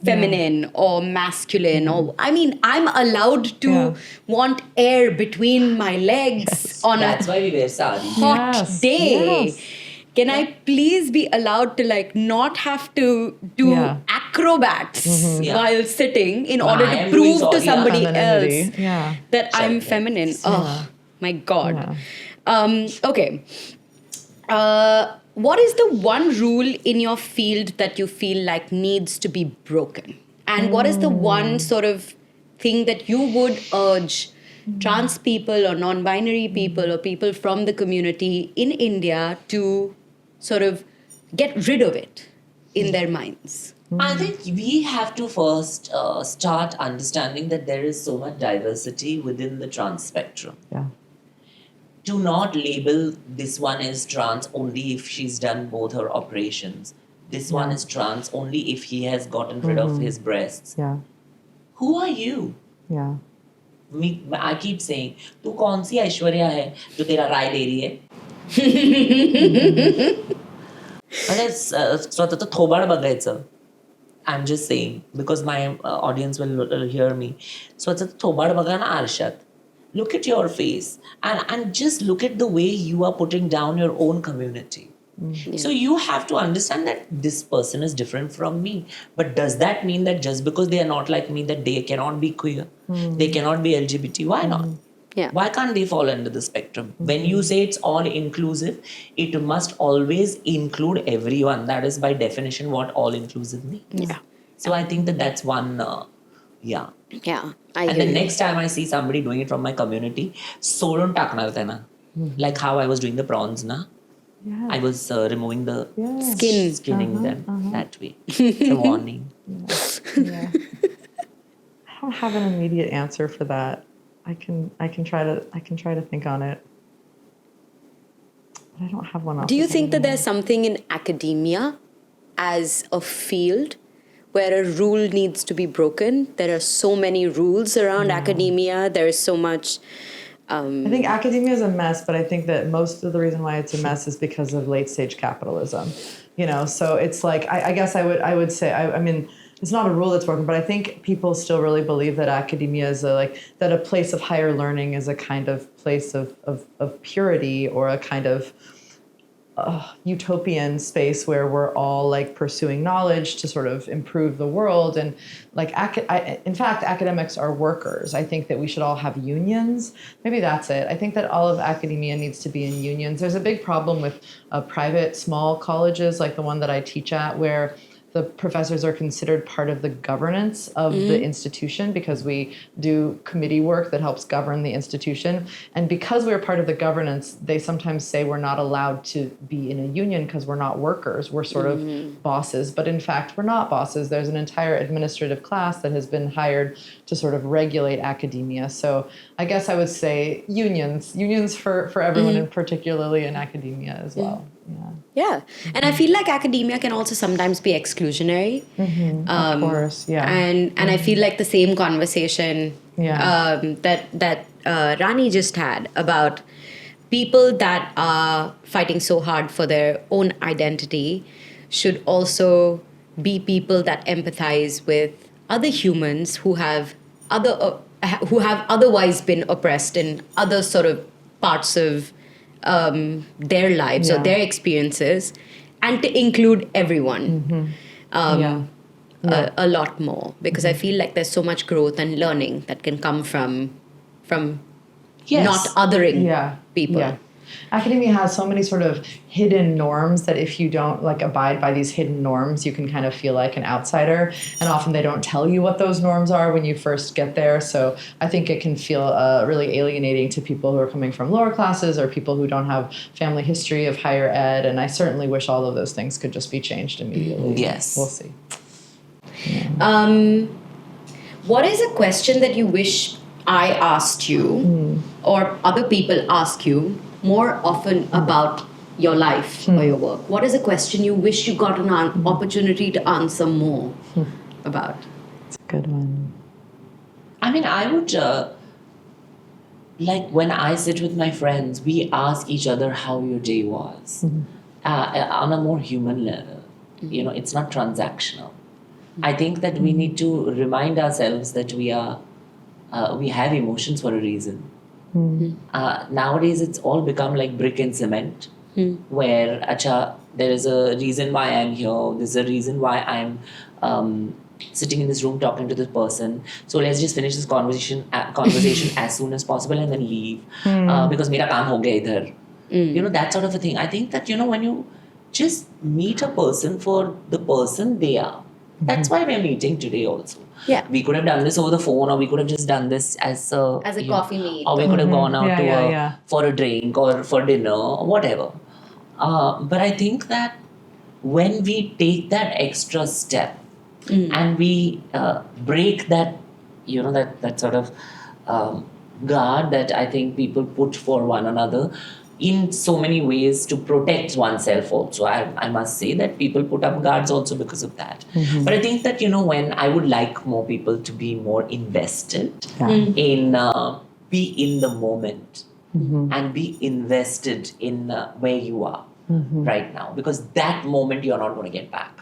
feminine or masculine? Or I mean, I'm allowed to want air between my legs on That's a why we wear sari. hot day. Yes. Can I please be allowed to like not have to do acrobats while sitting in order I to am prove doing to so- somebody Femininity. else Yeah. that I'm Sure. feminine? Oh my God. Yeah. Okay. What is the one rule in your field that you feel like needs to be broken? And what is the one sort of thing that you would urge trans people or non-binary people or people from the community in India to sort of get rid of it in their minds? I think we have to first start understanding that there is so much diversity within the trans spectrum. Yeah. Do not label this one as trans only if she's done both her operations. This one is trans only if he has gotten rid of his breasts. Yeah. Who are you? Yeah. I keep saying, तू कौन सी ऐश्वर्या है जो तेरा राय दे रही है? अरे स्वतः थोबाड बघायचं. I'm just saying because my audience will hear me. स्वतः थोबाड बघा ना आरशात. Look at your face and just look at the way you are putting down your own community. So you have to understand that this person is different from me. But does that mean that just because they are not like me that they cannot be queer? They cannot be LGBT? Why not? Yeah. Why can't they fall under the spectrum? When you say it's all inclusive, it must always include everyone. That is by definition what all inclusive means. Yeah. So I think that that's one, Yeah. I and hear the you. next time I see somebody doing it from my community, सोडून टाकणार त्यांना. Like how I was doing the prawns, na? Yeah. I was removing the skinning them that way. It's a warning. Yeah. I don't have an immediate answer for that. I can try to think on it. But I don't have one. Do you think that there's something in academia as a field where a rule needs to be broken? There are so many rules around academia. There is so much. I think academia is a mess, but I think that most of the reason why it's a mess is because of late stage capitalism. You know, so it's like I guess I would say I mean it's not a rule that's broken, but I think people still really believe that academia is that a place of higher learning is a kind of place of purity or a kind of utopian space where we're all like pursuing knowledge to sort of improve the world. And like, in fact, academics are workers. I think that we should all have unions. Maybe that's it. I think that all of academia needs to be in unions. There's a big problem with private small colleges like the one that I teach at, where the professors are considered part of the governance of the institution because we do committee work that helps govern the institution. And because we're part of the governance, they sometimes say we're not allowed to be in a union because we're not workers. We're sort of bosses. But in fact, we're not bosses. There's an entire administrative class that has been hired to sort of regulate academia. So I guess I would say unions for everyone, and particularly in academia as well. Yeah. And I feel like academia can also sometimes be exclusionary. Of course, yeah. And I feel like the same conversation that Rani just had about people that are fighting so hard for their own identity should also be people that empathize with other humans who have otherwise been oppressed in other sort of parts of their lives or their experiences, and to include everyone a lot more, because I feel like there's so much growth and learning that can come from not othering people. Yeah. Academia has so many sort of hidden norms that if you don't like abide by these hidden norms, you can kind of feel like an outsider. And often they don't tell you what those norms are when you first get there. So I think it can feel really alienating to people who are coming from lower classes or people who don't have family history of higher ed. And I certainly wish all of those things could just be changed immediately. Yes. We'll see. What is a question that you wish I asked you or other people ask you more often about your life or your work? What is a question you wish you got an opportunity to answer more about? It's a good one. I mean, I would, like when I sit with my friends, we ask each other how your day was on a more human level. You know, it's not transactional. I think that we need to remind ourselves that we have emotions for a reason. Nowadays, it's all become like brick and cement, where there is a reason why I'm here. There's a reason why I'm sitting in this room talking to this person. So let's just finish this conversation as soon as possible and then leave because mera kaam ho gaya idhar. You know, that sort of a thing. I think that, you know, when you just meet a person for the person they are, that's why we're meeting today also. Yeah. We could have done this over the phone, or we could have just done this as a coffee meet. or we could have gone out for a drink or for dinner or whatever. But I think that when we take that extra step and we break that, you know, that sort of guard that I think people put for one another in so many ways to protect oneself also. I must say that people put up guards also because of that. But I think that, you know, when I would like more people to be more invested in be in the moment and be invested in where you are right now, because that moment you're not going to get back.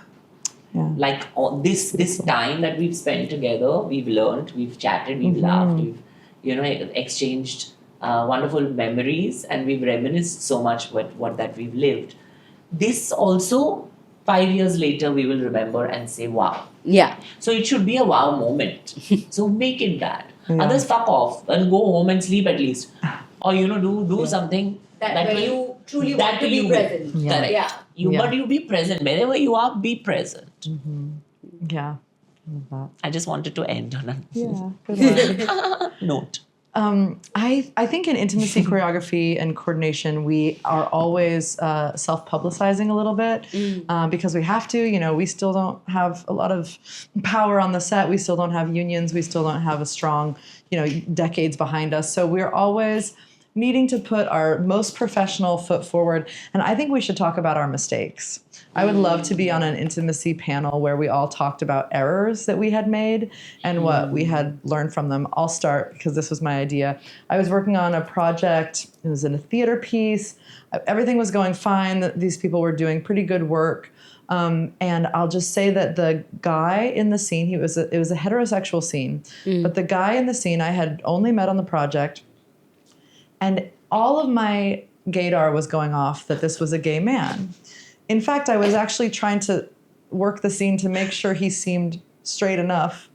Like this time that we've spent together, we've learned, we've chatted, we've laughed, we've, you know, exchanged wonderful memories, and we've reminisced so much what that we've lived. This also, 5 years later, we will remember and say, wow. Yeah. So it should be a wow moment. So make it that. Others fuck off and go home and sleep at least. Or, you know, do something that you truly want to be present. Correct. Yeah. But you be present. Wherever you are, be present. Yeah. I love that. I just wanted to end on a Good one. note. I think in intimacy choreography and coordination, we are always self-publicizing a little bit because we have to. You know, we still don't have a lot of power on the set. We still don't have unions. We still don't have a strong, you know, decades behind us. So we're always needing to put our most professional foot forward. And I think we should talk about our mistakes. I would love to be on an intimacy panel where we all talked about errors that we had made and what we had learned from them. I'll start because this was my idea. I was working on a project. It was in a theater piece. Everything was going fine. These people were doing pretty good work. And I'll just say that the guy in the scene, it was a heterosexual scene, but the guy in the scene I had only met on the project. And all of my gaydar was going off that this was a gay man. In fact, I was actually trying to work the scene to make sure he seemed straight enough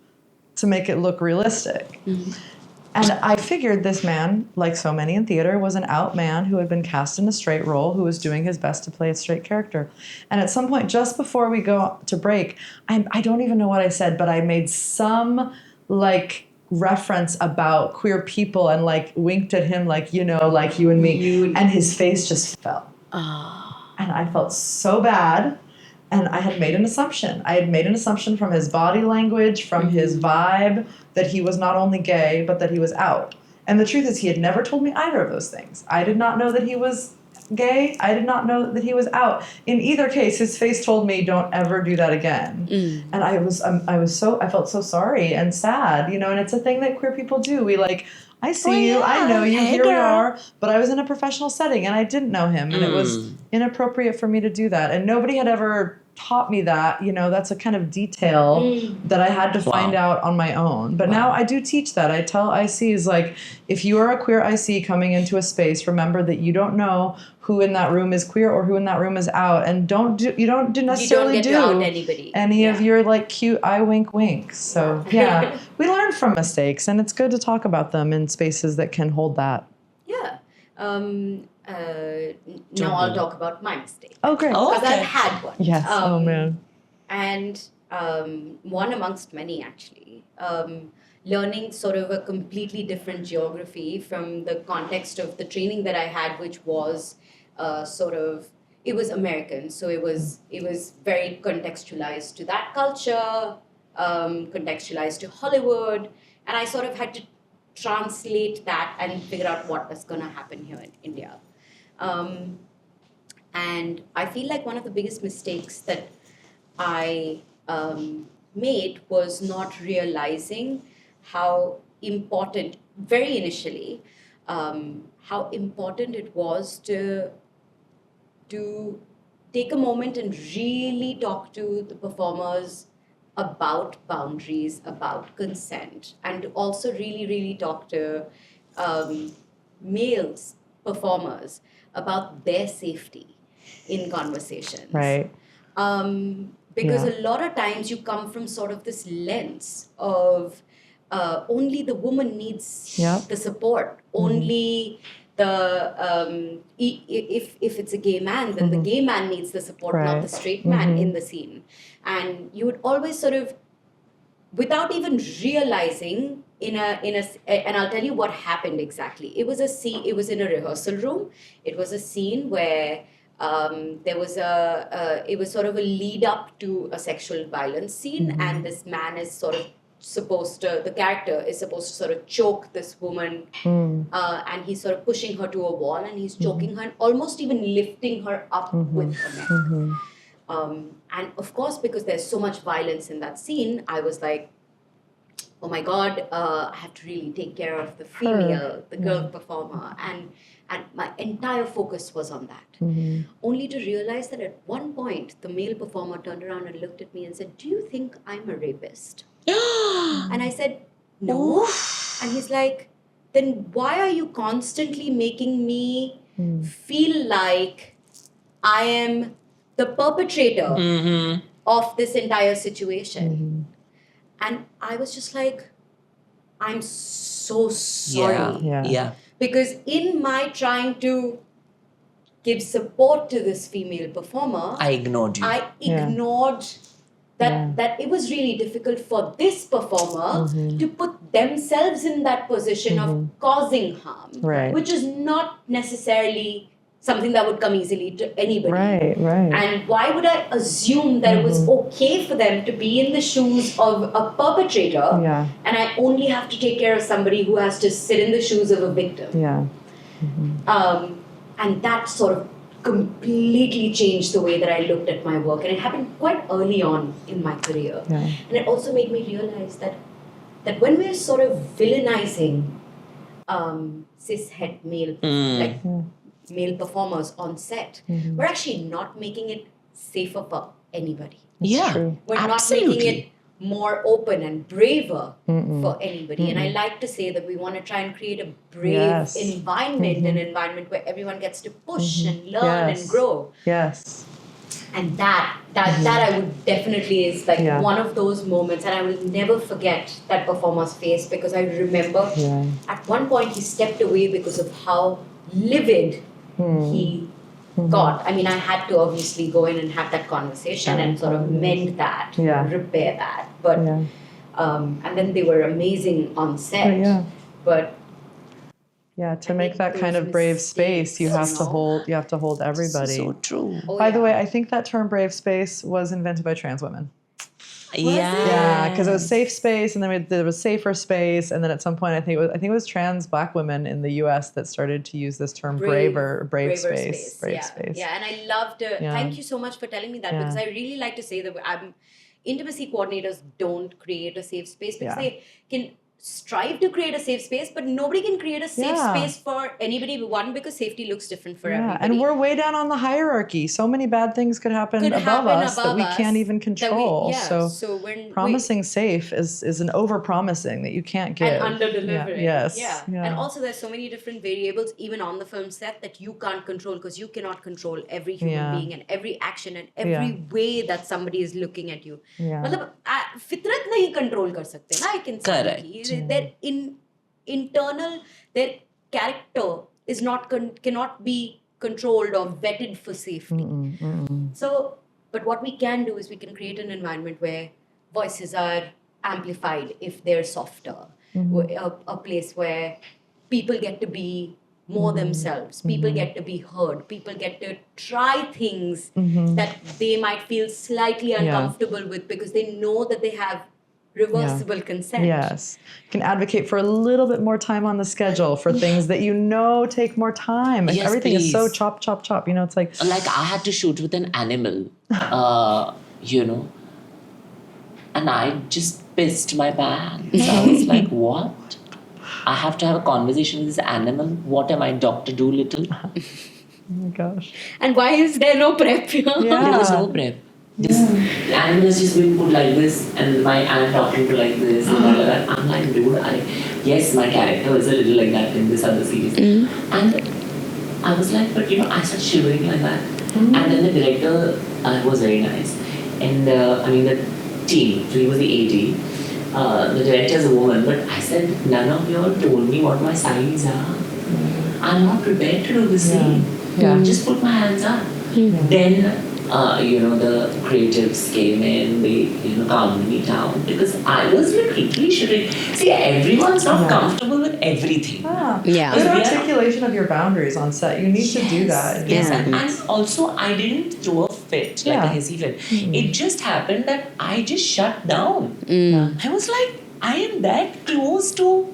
to make it look realistic. And I figured this man, like so many in theater, was an out man who had been cast in a straight role, who was doing his best to play a straight character. And at some point, just before we go to break, I don't even know what I said, but I made some, like, reference about queer people and like winked at him like, you know, like you and me, and his face just fell. And I felt so bad, and I had made an assumption. I had made an assumption from his body language, from his vibe, that he was not only gay but that he was out. And the truth is, he had never told me either of those things. I did not know that he was gay. I did not know that he was out. In either case, his face told me, don't ever do that again. And I felt so sorry and sad, you know, and it's a thing that queer people do. We like, I see you, I know you, here we are, but I was in a professional setting and I didn't know him, and it was inappropriate for me to do that. And nobody had ever taught me that, that's a kind of detail that I had to find out on my own. But now I do teach that. I tell ICs, like, if you are a queer IC coming into a space, remember that you don't know who in that room is queer or who in that room is out, and you don't necessarily get to out anybody. any of your like cute eye wink winks. So we learn from mistakes, and it's good to talk about them in spaces that can hold that. Yeah. Now I'll talk about my mistake. Oh, great. Because I've had one. Yes. Oh, man. And one amongst many, actually. Learning sort of a completely different geography from the context of the training that I had, which was it was American. So it was very contextualized to that culture, contextualized to Hollywood. And I sort of had to translate that and figure out what was going to happen here in India. And I feel like one of the biggest mistakes that I made was not realizing how important, very initially, how important it was to take a moment and really talk to the performers about boundaries, about consent, and to also really, really talk to males performers about their safety in conversations. Right. Because a lot of times you come from sort of this lens of only the woman needs the support, only the if it's a gay man, then the gay man needs the support, not the straight man in the scene. And you would always sort of, without even realizing, and I'll tell you what happened exactly. It was a scene. It was in a rehearsal room. It was a scene where there was it was sort of a lead up to a sexual violence scene, and this man is sort of the character is supposed to sort of choke this woman, and he's sort of pushing her to a wall, and he's choking her, and almost even lifting her up with her neck. And of course, because there's so much violence in that scene, I was like, oh my God, I have to really take care of the female, the girl performer. And my entire focus was on that. Only to realize that at one point, the male performer turned around and looked at me and said, do you think I'm a rapist? And I said, no. And he's like, then why are you constantly making me feel like I am the perpetrator of this entire situation? And I was just like, I'm so sorry. Yeah. Because in my trying to give support to this female performer, I ignored you. I ignored that it was really difficult for this performer to put themselves in that position of causing harm, which is not necessarily something that would come easily to anybody. Right. And why would I assume that it was okay for them to be in the shoes of a perpetrator, and I only have to take care of somebody who has to sit in the shoes of a victim? And that sort of completely changed the way that I looked at my work. And it happened quite early on in my career. And it also made me realize that when we're sort of villainizing cis-het male, male performers on set, we're actually not making it safer for anybody. We're not making it more open and braver for anybody. And I like to say that we want to try and create a brave environment, an environment where everyone gets to push and learn and grow. And that I would definitely is like one of those moments, and I will never forget that performer's face, because I remember at one point he stepped away because of how livid he got. I mean, I had to obviously go in and have that conversation and sort of mend that, repair that. But and then they were amazing on set. But to make that kind of brave space, you have to hold everybody. So true. By the way, I think that term brave space was invented by trans women. Yeah, because it was safe space, and then there was safer space, and then at some point, I think it was trans Black women in the U.S. that started to use this term brave space. Yeah, and I love to thank you so much for telling me that, because I really like to say that intimacy coordinators don't create a safe space, because they can strive to create a safe space, but nobody can create a safe Yeah. space for anybody. One, because safety looks different for everybody. And we're way down on the hierarchy. So many bad things could happen above us that we can't even control. So when promising safe is an over-promising that you can't give. and under-delivering. Yes. Yeah. And also there's so many different variables even on the film set that you can't control, because you cannot control every human being and every action and every way that somebody is looking at you. मतलब फितरत नहीं control कर सकते ना एक इंसान की. Their internal, their character is cannot be controlled or vetted for safety. So, but what we can do is we can create an environment where voices are amplified if they're softer. A place where people get to be more themselves. People get to be heard. People get to try things that they might feel slightly uncomfortable with, because they know that they have reversible consent. Yes. You can advocate for a little bit more time on the schedule for things that take more time. Yes, everything please. is so chop, chop, chop. It's like I had to shoot with an animal, and I just pissed my pants. I was like, what? I have to have a conversation with this animal? What am I, Dr. Doolittle? oh my gosh. And why is there no prep here? Yeah. There was no prep. The animal is just being put like this, and I'm talking to like this, and all of that. I'm like, dude, yes, my character is a little like that in this other series. And I was like, but I started shivering like that. And then the director was very nice. And the team, so he was the AD. The director is a woman, but I said, none of you all told me what my signs are. I'm not prepared to do the scene. Just put my hands up. Then the creatives came in, they, calmed me down, because I was literally shivering. See, everyone's not comfortable with everything. Good articulation of your boundaries on set. You need to do that. Yes, and also I didn't throw a fit, like a hissy fit. It just happened that I just shut down. I was like, I am that close to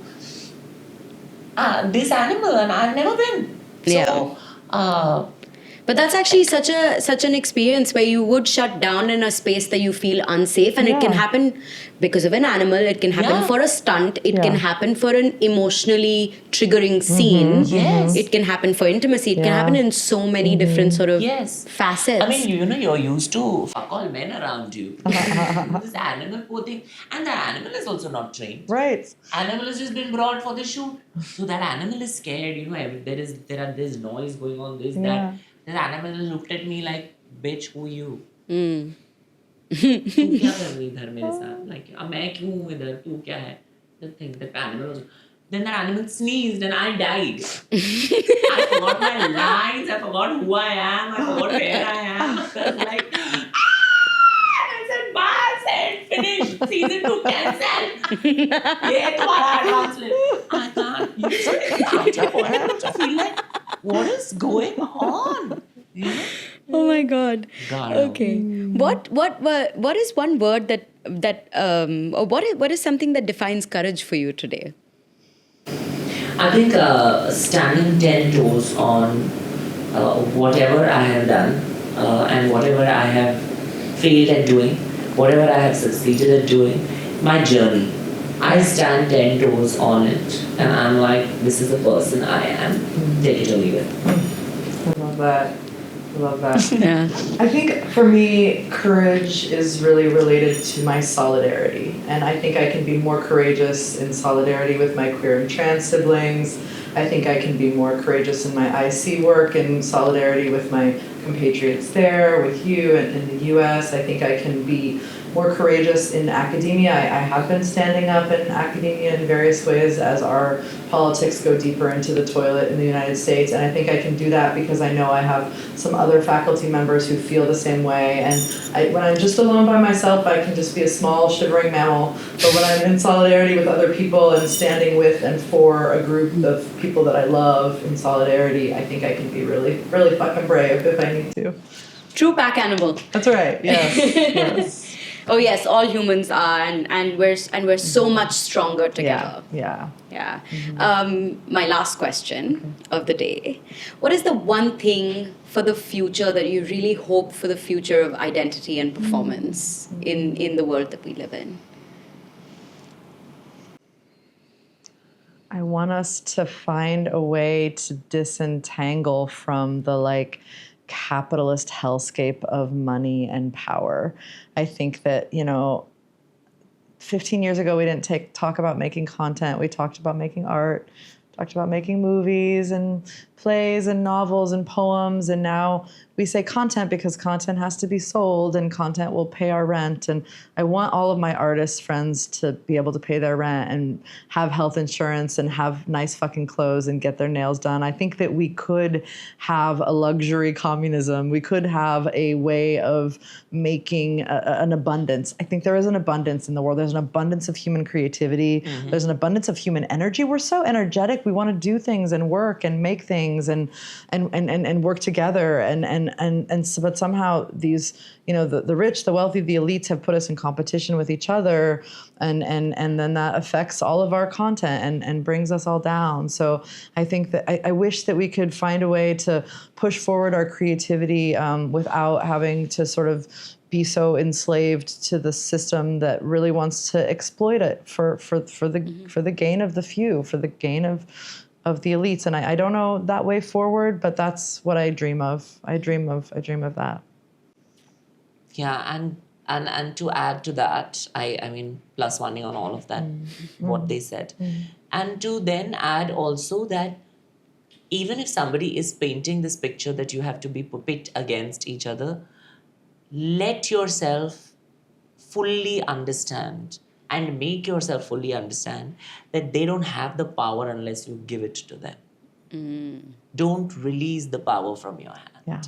this animal, and I've never been. So, but that's actually such an experience where you would shut down in a space that you feel unsafe, and it can happen because of an animal, it can happen for a stunt, it can happen for an emotionally triggering scene, it can happen for intimacy, it can happen in so many different sort of facets. I mean, you're used to fuck all men around you. This animal, poor thing, and the animal is also not trained. Right. Animal has just been brought for the shoot, so that animal is scared. There's noise going on, this, that. The animal looked at me like, bitch, who you? तू क्या कर रही इधर मेरे साथ? Like, मैं क्यों हूँ इधर? तू क्या है? The thing, the animal was. Then the animal sneezed and I died. I forgot my lines. I forgot who I am. I forgot where I am. I was like, and I said, bye, said, finished. Season 2 cancelled. ये तुम्हारा advance slip. I can't. I feel like, what is going on? Oh my God. God. Okay. What is one word or what is something that defines courage for you today? I think standing 10 toes on whatever I have done and whatever I have failed at doing, whatever I have succeeded at doing, my journey. I stand 10 toes on it, and I'm like, this is the person I am. Take it or leave it. I love that. Yeah. I think for me, courage is really related to my solidarity. And I think I can be more courageous in solidarity with my queer and trans siblings. I think I can be more courageous in my IC work in solidarity with my compatriots there, with you and in the US. I think I can be more courageous in academia. I have been standing up in academia in various ways as our politics go deeper into the toilet in the United States. And I think I can do that because I know I have some other faculty members who feel the same way. And when I'm just alone by myself, I can just be a small shivering mammal. But when I'm in solidarity with other people and standing with and for a group of people that I love in solidarity, I think I can be really, really fucking brave if I need to. True pack animal. That's right. Yes. Yes. Oh yes, all humans are, and we're so much stronger together. Yeah. My last question of the day: what is the one thing for the future that you really hope for the future of identity and performance in the world that we live in? I want us to find a way to disentangle from the like capitalist hellscape of money and power. I think that, 15 years ago we didn't talk about making content. We talked about making art, talked about making movies and plays and novels and poems, and now we say content because content has to be sold and content will pay our rent. And I want all of my artist friends to be able to pay their rent and have health insurance and have nice fucking clothes and get their nails done. I think that we could have a luxury communism. We could have a way of making an abundance. I think there is an abundance in the world. There's an abundance of human creativity. Mm-hmm. There's an abundance of human energy. We're so energetic. We want to do things and work and make things and work together but somehow these, the rich, the wealthy, the elites have put us in competition with each other, and then that affects all of our content and brings us all down. So I think that I wish that we could find a way to push forward our creativity without having to sort of be so enslaved to the system that really wants to exploit it for the gain of the few, for the gain of the elites. And I don't know that way forward, but that's what I dream of. I dream of that. Yeah, and to add to that, I mean, plus one on all of that, what they said. And to then add also that even if somebody is painting this picture that you have to be pit against each other, let yourself fully understand and make yourself fully understand that they don't have the power unless you give it to them. Don't release the power from your hand. Yeah.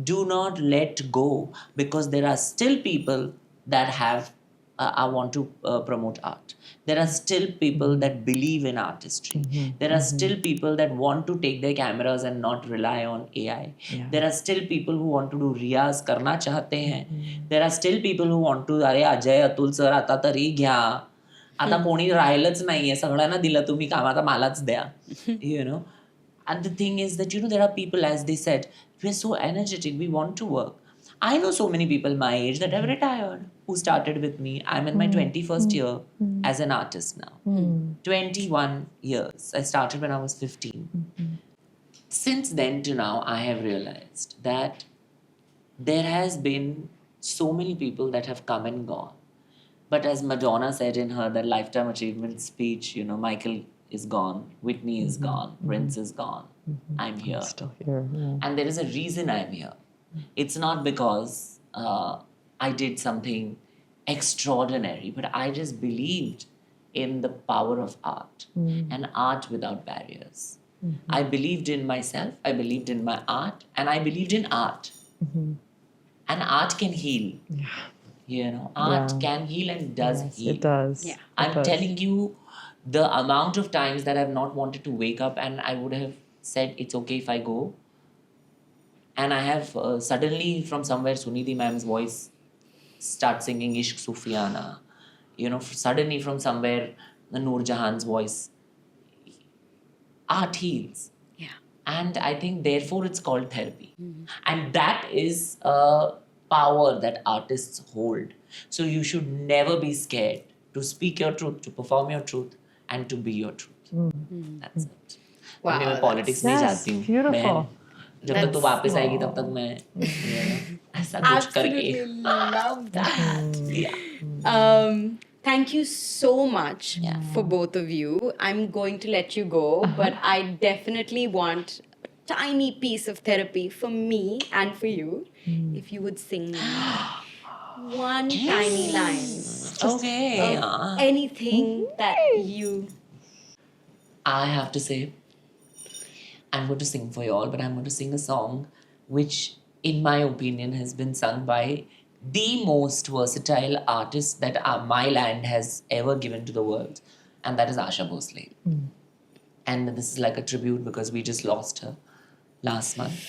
Do not let go, because there are still people that have, I want to promote art. There are still people that believe in artistry. There are still people that want to take their cameras and not rely on AI. Yeah. There are still people who want to do riyaz karna chahte hain. There are still people who want to, अरे Ajay Atul sir आता तरी घ्या. आता कोणी राहिलंच नाहीये, सगळ्यांना दिलं तुम्ही काम, आता मलाच द्या. And the thing is that, there are people, as they said, we're so energetic, we want to work. I know so many people my age that have retired, who started with me. I'm in my 21st year as an artist now. 21 years. I started when I was 15. Since then to now, I have realized that there has been so many people that have come and gone. But as Madonna said in her that lifetime achievement speech, Michael is gone, Whitney is gone, Prince is gone. I'm here. I'm still here. Yeah. And there is a reason I'm here. It's not because I did something extraordinary, but I just believed in the power of art and art without barriers. I believed in myself, I believed in my art, and I believed in art. And art can heal. Art can heal and does heal. It does. Yeah. I'm telling you, the amount of times that I've not wanted to wake up and I would have said, it's okay if I go. And I have suddenly from somewhere Sunidhi ma'am's voice start singing Ishq Sufiana. Suddenly from somewhere Noor Jahan's voice. Art heals. Yeah. And I think therefore it's called therapy. And that is a power that artists hold. So you should never be scared to speak your truth, to perform your truth, and to be your truth. That's it. Wow, मैं politics नहीं जाती हूँ. Beautiful. जब तक तू वापस आएगी तब तक मैं ऐसा कुछ करके. Absolutely love that. Yeah. Thank you so much for both of you. I'm going to let you go, but I definitely want a tiny piece of therapy for me and for you. If you would sing one tiny line. Okay. Of anything that you... I have to say, I'm going to sing for you all, but I'm going to sing a song which, in my opinion, has been sung by the most versatile artist that my land has ever given to the world, and that is Asha Bhosle. And this is like a tribute because we just lost her last month.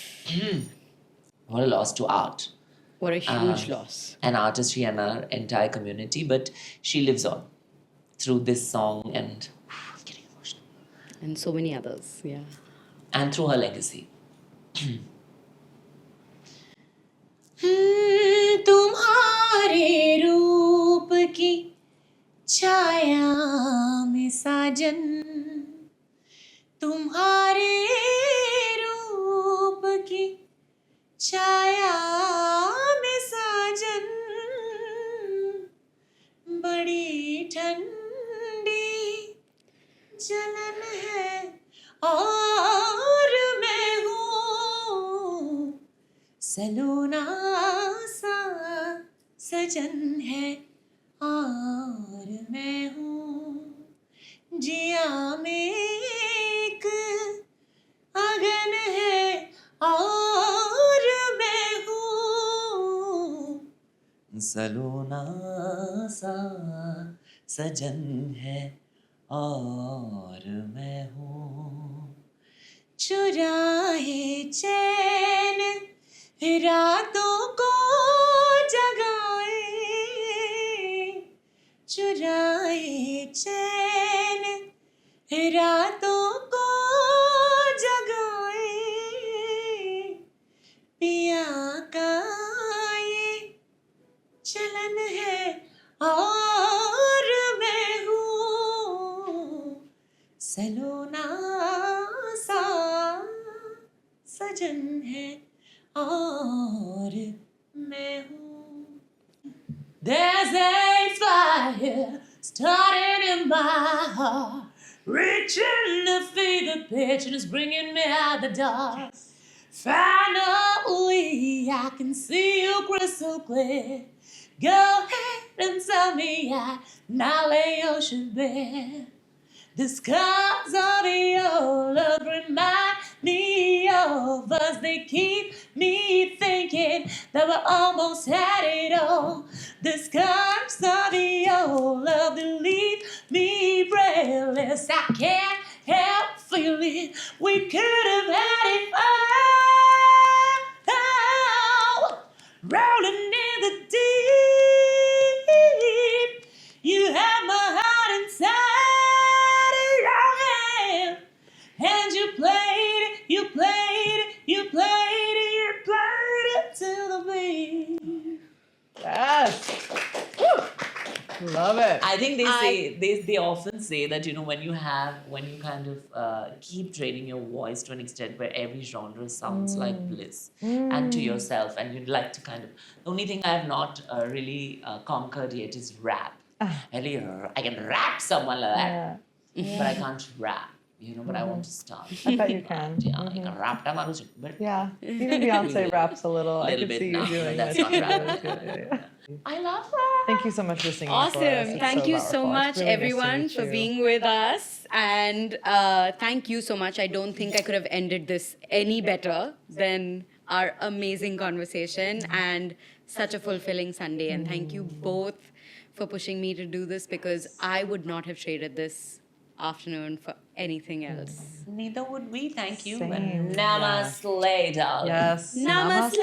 What a loss to art. What a huge loss. An artistry and our entire community, but she lives on through this song and I'm getting emotional. And so many others, yeah. And through her legacy. तुम्हारे रूप की छाया में साजन तुम्हारे रूप की छाया में साजन बड़ी ठंडी जलन है और मैं हूँ सलोना सा सजन है और मैं हूँ जिया में एक अगन है और मैं हूँ सलोना सा सजन है और मैं हूँ चुराए चैन रातों को जगाए चुराए चैन रातों को जगाए पिया का ये चलन है और मैं हूँ सलोना सा सजन है और मैं हूँ There's a fire starting in my heart, reaching to feel the pitch and it's bringing me out the dark. Finally, I can see you crystal clear. Go ahead and tell me now lay ocean bare. The scars of your love remind me of us. They keep me thinking that we almost had it all. The scars of your love that leave me breathless. I can't help feeling we could have had it all. Rolling in the deep, you have my heart inside your hand, and you played it, you played it, you played it, you played it to the beat. Yes. Woo. Love it. I think they often say that, you know, when you kind of keep training your voice to an extent where every genre sounds like bliss and to yourself, and you'd like to kind of, the only thing I have not really conquered yet is rap. I can rap someone like that, but I can't rap, you know, but I want to start. I bet you can. Yeah, I can rap, but Yeah. Even Beyonce raps a little. I little could bit see you now, doing but that's it. not rap. Yeah. I love rap. Thank you so much for singing. Awesome. For us. It's Thank you so powerful. It's much, really nice to everyone, meet for you. being with us. And thank you so much. I don't think I could have ended this any better than our amazing conversation and such a fulfilling Sunday. And thank you both for pushing me to do this, because I would not have traded this afternoon for anything else. Neither would we. Thank you. Same. And namaste, darling. Yes. Namaste.